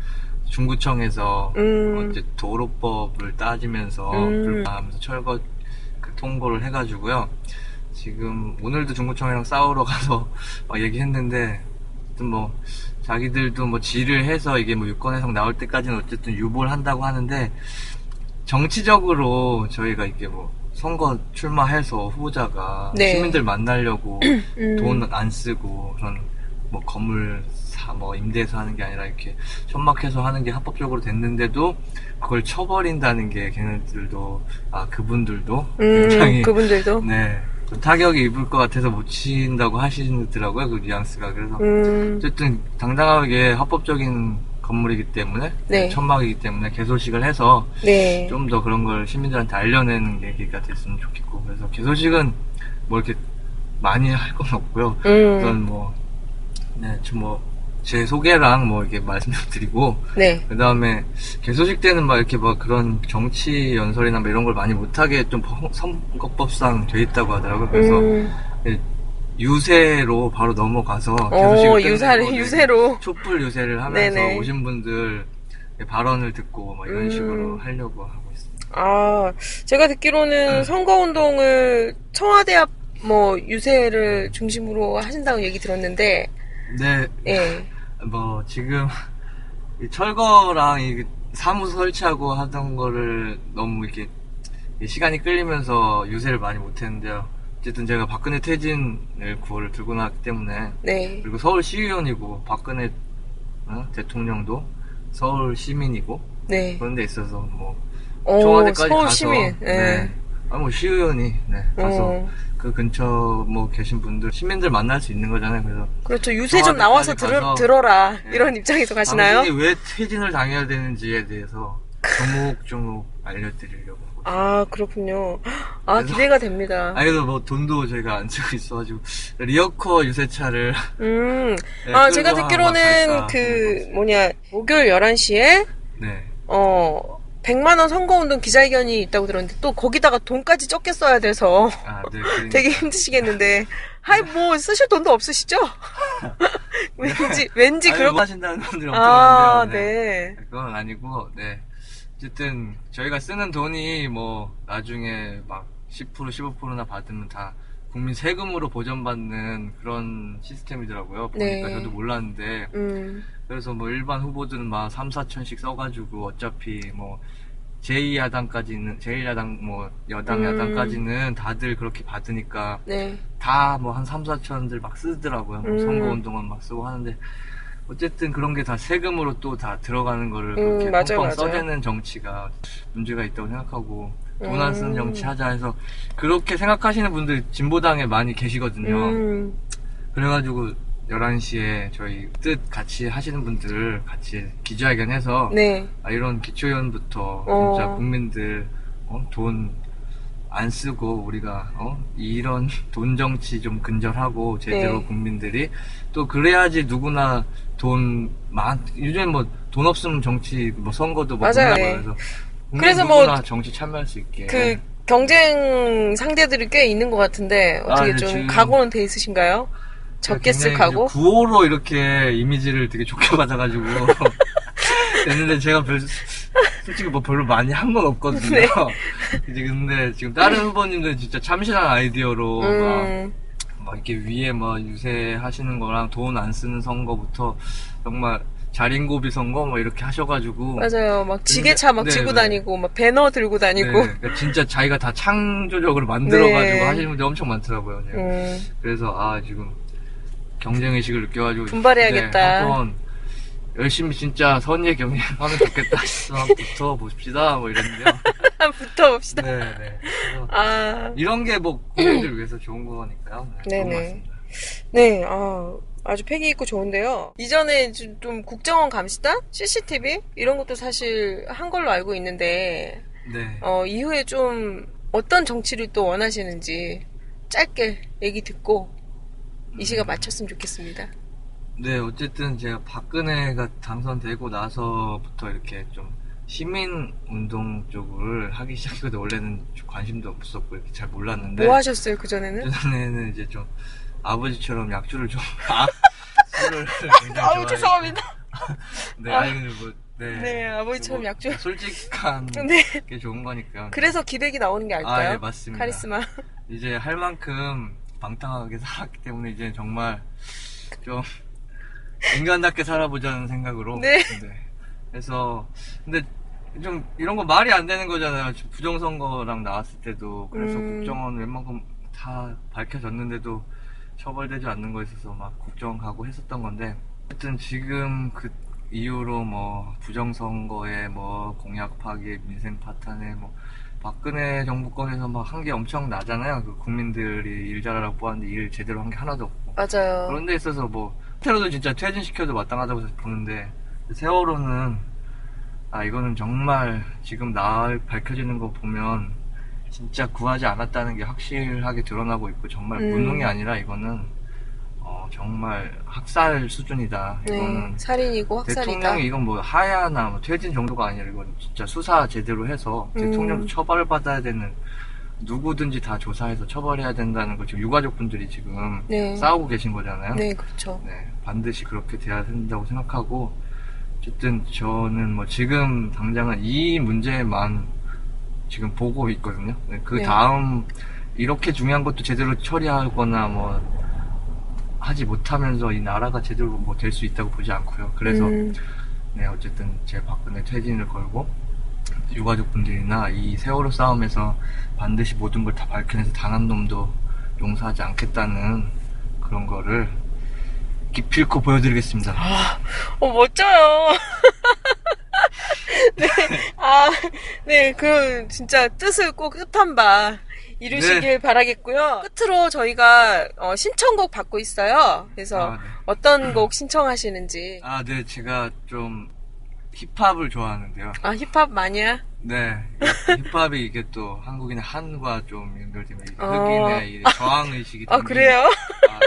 중구청에서 어째 도로법을 따지면서 불만하면서 철거 통보를 해가지고요. 지금 오늘도 중구청이랑 싸우러 가서 막 얘기했는데 어쨌든 뭐 자기들도 뭐 질을 해서 이게 뭐 유권 해석 나올 때까지는 어쨌든 유보를 한다고 하는데 정치적으로 저희가 이게 뭐 선거 출마해서 후보자가 네. 시민들 만나려고 돈 안 쓰고 그런 뭐 건물 뭐 임대해서 하는 게 아니라 이렇게 천막해서 하는 게 합법적으로 됐는데도 그걸 쳐버린다는 게 걔네들도 그분들도 굉장히 그분들도 네 타격이 입을 것 같아서 못 친다고 하시더라고요. 그 뉘앙스가. 그래서 어쨌든 당당하게 합법적인 건물이기 때문에 네. 천막이기 때문에 개소식을 해서 네. 좀 더 그런 걸 시민들한테 알려내는 계기가 됐으면 좋겠고 그래서 개소식은 뭐 이렇게 많이 할 건 없고요. 우선 뭐 네, 좀 뭐 제 소개랑 뭐 이렇게 말씀 좀 드리고 네. 그 다음에 개소식 때는 막 이렇게 막 그런 정치 연설이나 뭐 이런 걸 많이 못하게 좀 선거법상 돼 있다고 하더라고요. 그래서 유세로 바로 넘어가서 개소식을 유세로 촛불 유세를 하면서 네네. 오신 분들 발언을 듣고 막 이런 식으로 하려고 하고 있습니다. 제가 듣기로는 선거운동을 청와대 앞 뭐 유세를 중심으로 하신다고 얘기 들었는데 네. 예. 뭐 지금 이 철거랑 이 사무소 설치하고 하던 거를 너무 이렇게 시간이 끌리면서 유세를 많이 못했는데요. 어쨌든 제가 박근혜 퇴진을 구호를 들고 나왔기 때문에 네. 그리고 서울 시의원이고 박근혜 대통령도 서울 시민이고 네. 그런 데 있어서 뭐 청와대까지 서울 가서 시민. 네. 뭐 시의원이 가서 그 근처 뭐 계신 분들 시민들 만날 수 있는 거잖아요. 그래서 그렇죠. 유세 좀 나와서 들어라 이런 입장에서 가시나요? 당신이 왜 퇴진을 당해야 되는지에 대해서 조목조목 알려드리려고 하고 그렇군요. 기대가 됩니다. 그래도 뭐 돈도 저희가 안 쓰고 있어가지고 리어커 유세차를 제가 듣기로는 목요일 11시에 네. 100만원 선거운동 기자회견이 있다고 들었는데 또 거기다가 돈까지 적게 써야 돼서 네, 되게 힘드시겠는데 뭐 쓰실 돈도 없으시죠? 왠지 그러고 하신다는 분들이 엄청 많은데요. 네. 그건 아니고 어쨌든 저희가 쓰는 돈이 뭐 나중에 막 10% 15%나 받으면 다 국민 세금으로 보전받는 그런 시스템이더라고요. 보니까 저도 몰랐는데 그래서 뭐 일반 후보들은 막 3, 4천씩 써가지고 어차피 뭐 제1야당 뭐 여당 야당까지는 다들 그렇게 받으니까 다 뭐 한 3, 4천들 막 쓰더라고요. 뭐 선거운동은 막 쓰고 하는데 어쨌든 그런 게 다 세금으로 또 다 들어가는 거를 그렇게 펑펑 써대는 정치가 문제가 있다고 생각하고 돈 안 쓰는 정치 하자 해서 그렇게 생각하시는 분들 진보당에 많이 계시거든요. 그래가지고 11시에 저희 뜻 같이 하시는 분들 같이 기자회견해서 이런 기초의원부터 진짜 국민들 돈 안 쓰고 우리가 이런 돈 정치 좀 근절하고 제대로 국민들이 또 그래야지 누구나 요즘에 뭐 돈 없으면 정치 뭐 선거도 뭐 맞아요. 그래서 뭐 정치 참여할 수 있게 경쟁 상대들이 꽤 있는 것 같은데 어떻게 좀 각오는 돼 있으신가요? 적게 쓸 각오? 구호로 이렇게 이미지를 되게 좋게 받아가지고 됐는데 제가 솔직히 뭐 별로 많이 한 건 없거든요. 근데 지금 다른 후보님들 진짜 참신한 아이디어로 막 이렇게 위에 뭐 유세하시는 거랑 돈 안 쓰는 선거부터 정말 자린고비 선거 뭐 이렇게 하셔가지고 맞아요. 막 지게차 막 지고 다니고 막 배너 들고 다니고 그러니까 진짜 자기가 다 창조적으로 만들어가지고 하시는 분들 엄청 많더라고요. 그래서 지금 경쟁의식을 느껴가지고 분발해야겠다. 한번 열심히 진짜 선의의 경쟁하면 좋겠다 싶어서 붙어봅시다 뭐 이랬는데요. 붙어봅시다. 네네. 이런 게 뭐 국민들 위해서 좋은 거니까요. 네네. 네, 아주 패기 있고 좋은데요. 이전에 좀 국정원 감시단, CCTV 이런 것도 사실 한 걸로 알고 있는데 이후에 좀 어떤 정치를 또 원하시는지 짧게 얘기 듣고 이 시간 마쳤으면 좋겠습니다. 네, 어쨌든 제가 박근혜가 당선되고 나서부터 이렇게 좀 시민운동 쪽을 하기 시작했거든요. 원래는 관심도 없었고 이렇게 잘 몰랐는데. 뭐 하셨어요, 그전에는? 그전에는 이제 좀 아버지처럼 약주를 좀 술을 굉장히 아우 죄송합니다. 네, 아니 뭐 네, 아버지처럼 뭐, 약주. 솔직한 네. 게 좋은 거니까. 그래서 기백이 나오는 게 아닐까요? 예, 맞습니다. 카리스마. 이제 할 만큼 방탕하게 살았기 때문에 이제 정말 좀 인간답게 살아보자는 생각으로. 네. 그래서 근데 좀 이런 거 말이 안 되는 거잖아요. 부정선거랑 나왔을 때도 그래서 국정원 웬만큼 다 밝혀졌는데도 처벌되지 않는 거에 있어서 막 국정원 가고 했었던 건데 하여튼 지금 그 이후로 뭐 부정선거에 뭐 공약 파기, 민생 파탄에 뭐 박근혜 정부권에서 막 한 게 엄청 나잖아요. 그 국민들이 일 잘하라고 뽑았는데 일 제대로 한 게 하나도 없고. 맞아요. 그런 데 있어서 뭐 테러도 진짜 퇴진시켜도 마땅하다고 보는데 세월호는 이거는 정말 지금 밝혀지는 거 보면 진짜 구하지 않았다는 게 확실하게 드러나고 있고 정말 무능이 아니라 이거는 정말 학살 수준이다. 이거는 네, 살인이고 학살이다. 대통령이 이건 뭐 하야나 뭐 퇴진 정도가 아니라 이건 진짜 수사 제대로 해서 대통령도 처벌받아야 되는 누구든지 다 조사해서 처벌해야 된다는 거 지금 유가족분들이 지금 싸우고 계신 거잖아요. 네, 그렇죠. 네, 반드시 그렇게 돼야 된다고 생각하고 어쨌든 저는 뭐 지금 당장은 이 문제만 지금 보고 있거든요. 네, 그 다음 이렇게 중요한 것도 제대로 처리하거나 뭐 하지 못하면서 이 나라가 제대로 뭐 될 수 있다고 보지 않고요. 그래서 네, 어쨌든 제 박근혜 퇴진을 걸고 유가족분들이나 이 세월호 싸움에서 반드시 모든 걸 다 밝혀내서 단 한 놈도 용서하지 않겠다는 그런 거를 기필코 보여드리겠습니다. 멋져요. 네, 네, 그 진짜 뜻을 꼭 뜻한 바 이루시길 바라겠고요. 끝으로 저희가 신청곡 받고 있어요. 그래서 어떤 곡 신청하시는지. 네, 제가 좀 힙합을 좋아하는데요. 힙합 마니아? 네, 힙합이 이게 또 한국인의 한과 좀 연결되면 흑인의 저항의식이 담겨. 그래요?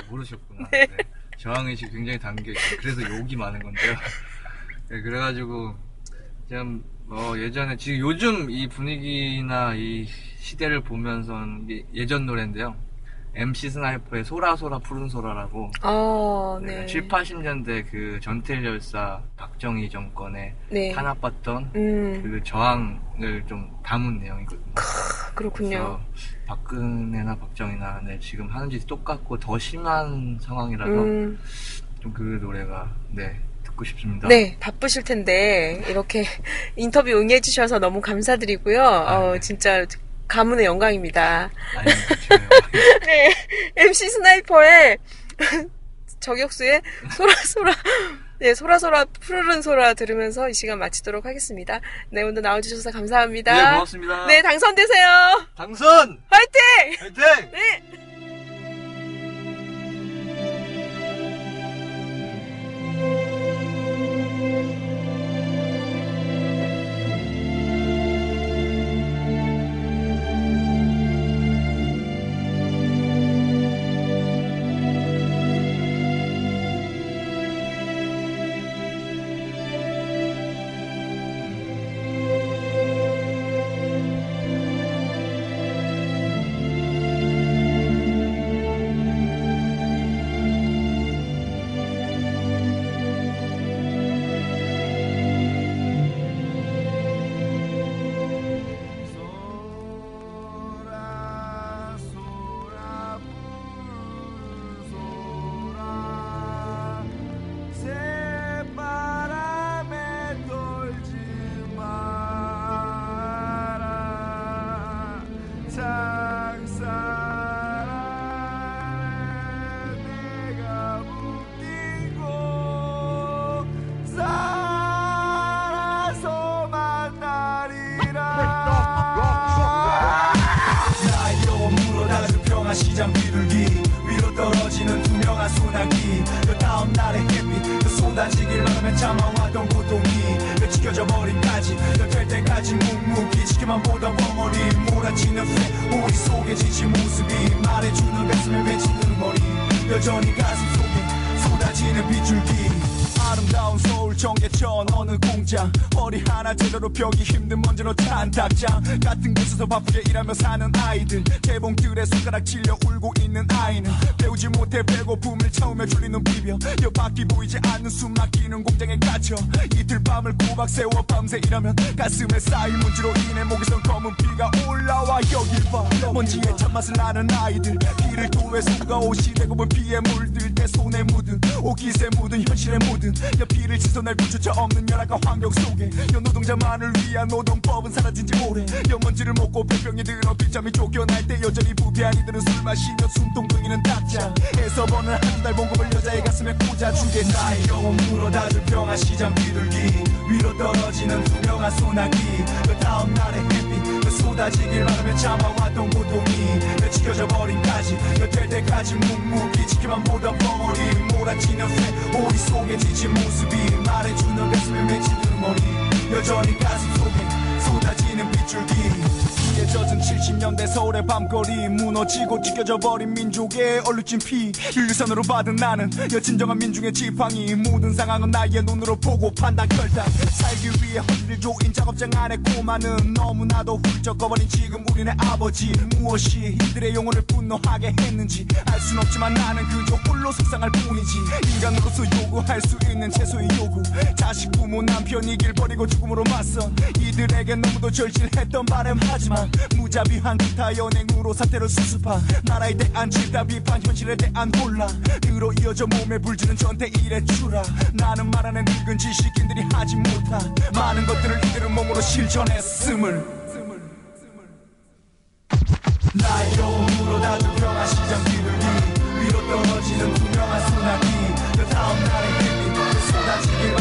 모르셨구나. 네. 네. 저항의식이 굉장히 담겨있어요. 그래서 욕이 많은 건데요. 네, 그래가지고 좀 예전에 지금 요즘 이 분위기나 이 시대를 보면서는 예전 노래인데요. MC 스나이퍼의 소라소라 푸른 소라라고. 네. 7, 80년대 그 전태일 열사 박정희 정권에 탄압받던 그 저항을 좀 담은 내용이거든요. 그렇군요. 박근혜나 박정희나 지금 하는 짓이 똑같고 더 심한 상황이라서 좀 그 노래가 듣고 싶습니다. 네, 바쁘실 텐데 이렇게 인터뷰 응해주셔서 너무 감사드리고요. 진짜 가문의 영광입니다. 네, MC 스나이퍼의 저격수의 소라소라, 소라소라 푸르른 소라 들으면서 이 시간 마치도록 하겠습니다. 네, 오늘 나와주셔서 감사합니다. 네, 고맙습니다. 네, 당선되세요. 당선! 화이팅! 화이팅! 네! 시장 비둘기 위로 떨어지는 투명한 소나기 그 다음 날의 햇빛 그 쏟아지길 바라며 참아왔던 고통이 그 지켜져 버림까지 될 때까지 묵묵히 지켜만 보던 벙어리 몰아치는 새 우리 속에 지친 모습이 말해주는 가슴에 맺히는 머리 여전히 가슴 속에 쏟아지는 빗줄기 아름다운 서울 정계천 어느 공장 허리 하나 제대로 펴기 힘든 먼지로 탄 닭장 같은 곳에서 바쁘게 일하며 사는 아이들 재봉틀에 손가락 찔려 울고 있는 아이는 배우지 못해 배고픔을 참으며 졸리는 비벼 옆바퀴 보이지 않는 숨 막히는 공장에 갇혀 이틀 밤을 꼬박 세워 밤새 일하면 가슴에 쌓인 먼지로 인해 목에선 검은 피가 올라와 여길 봐 먼지의 참맛을 아는 아이들 피를 토해 손과 옷이 대부분 피에 물들 때 손에 묻은 옷깃에 묻은 현실에 묻은 피를 씻어낼 부조차 없는 열악한 환경 속에 노동자만을 위한 노동법은 사라진 지 오래 먼지를 먹고 폐병이 들어 빗잠이 쫓겨날 때 여전히 부패한 이들은 술 마시며 숨통둥이는 닭장에서 버는 한 달 봉급을 여자의 가슴에 꽂아주게 나의 영혼 물어다줄 평화 시장 비둘기 위로 떨어지는 투명한 소나기 그 다음날의 햇빛 그 쏟아지길 바라며 참아왔던 고통이 지켜져 버린까지 될 때까지 묵묵히 지켜만 보던 벙어리 몰아치는 새 오리 속에 지친 모습이 말해주는 가슴에 맺힌 머리 여전히 가슴 속에 쏟아지는 빗줄기 피에 젖은 70년대 서울의 밤거리 무너지고 찢겨져 버린 민족의 얼룩진 피 윤리선으로 받은 나는 여친정한 민중의 지팡이 모든 상황은 나의 눈으로 보고 판단 결단 살기 위해 허리를 조인 작업장 안에 고마는 너무나도 훌쩍 꺼버린 지금 우리네 아버지 무엇이 이들의 영혼을 분노하게 했는지 알 순 없지만 나는 그저 홀로 속상할 뿐이지 인간으로서 요구할 수 있는 최소의 요구 자식 부모 남편 이 길 버리고 죽음으로 맞선 이들에게 너무도 절실했던 바람하지만 무자비한 기타 연행으로 사태를 수습한 나라에 대한 집단 비판 현실에 대한 혼란 으로 이어져 몸에 불지는 전대 일의 추라 나는 말하는 늙은 지식인들이 하지 못한 많은 것들을 이들은 몸으로 실천했음을 나의 영혼으로 다줄 평화 시장 비둘기 위로 떨어지는 투명한 소나기 그 다음날의 햇빛 쏟아지길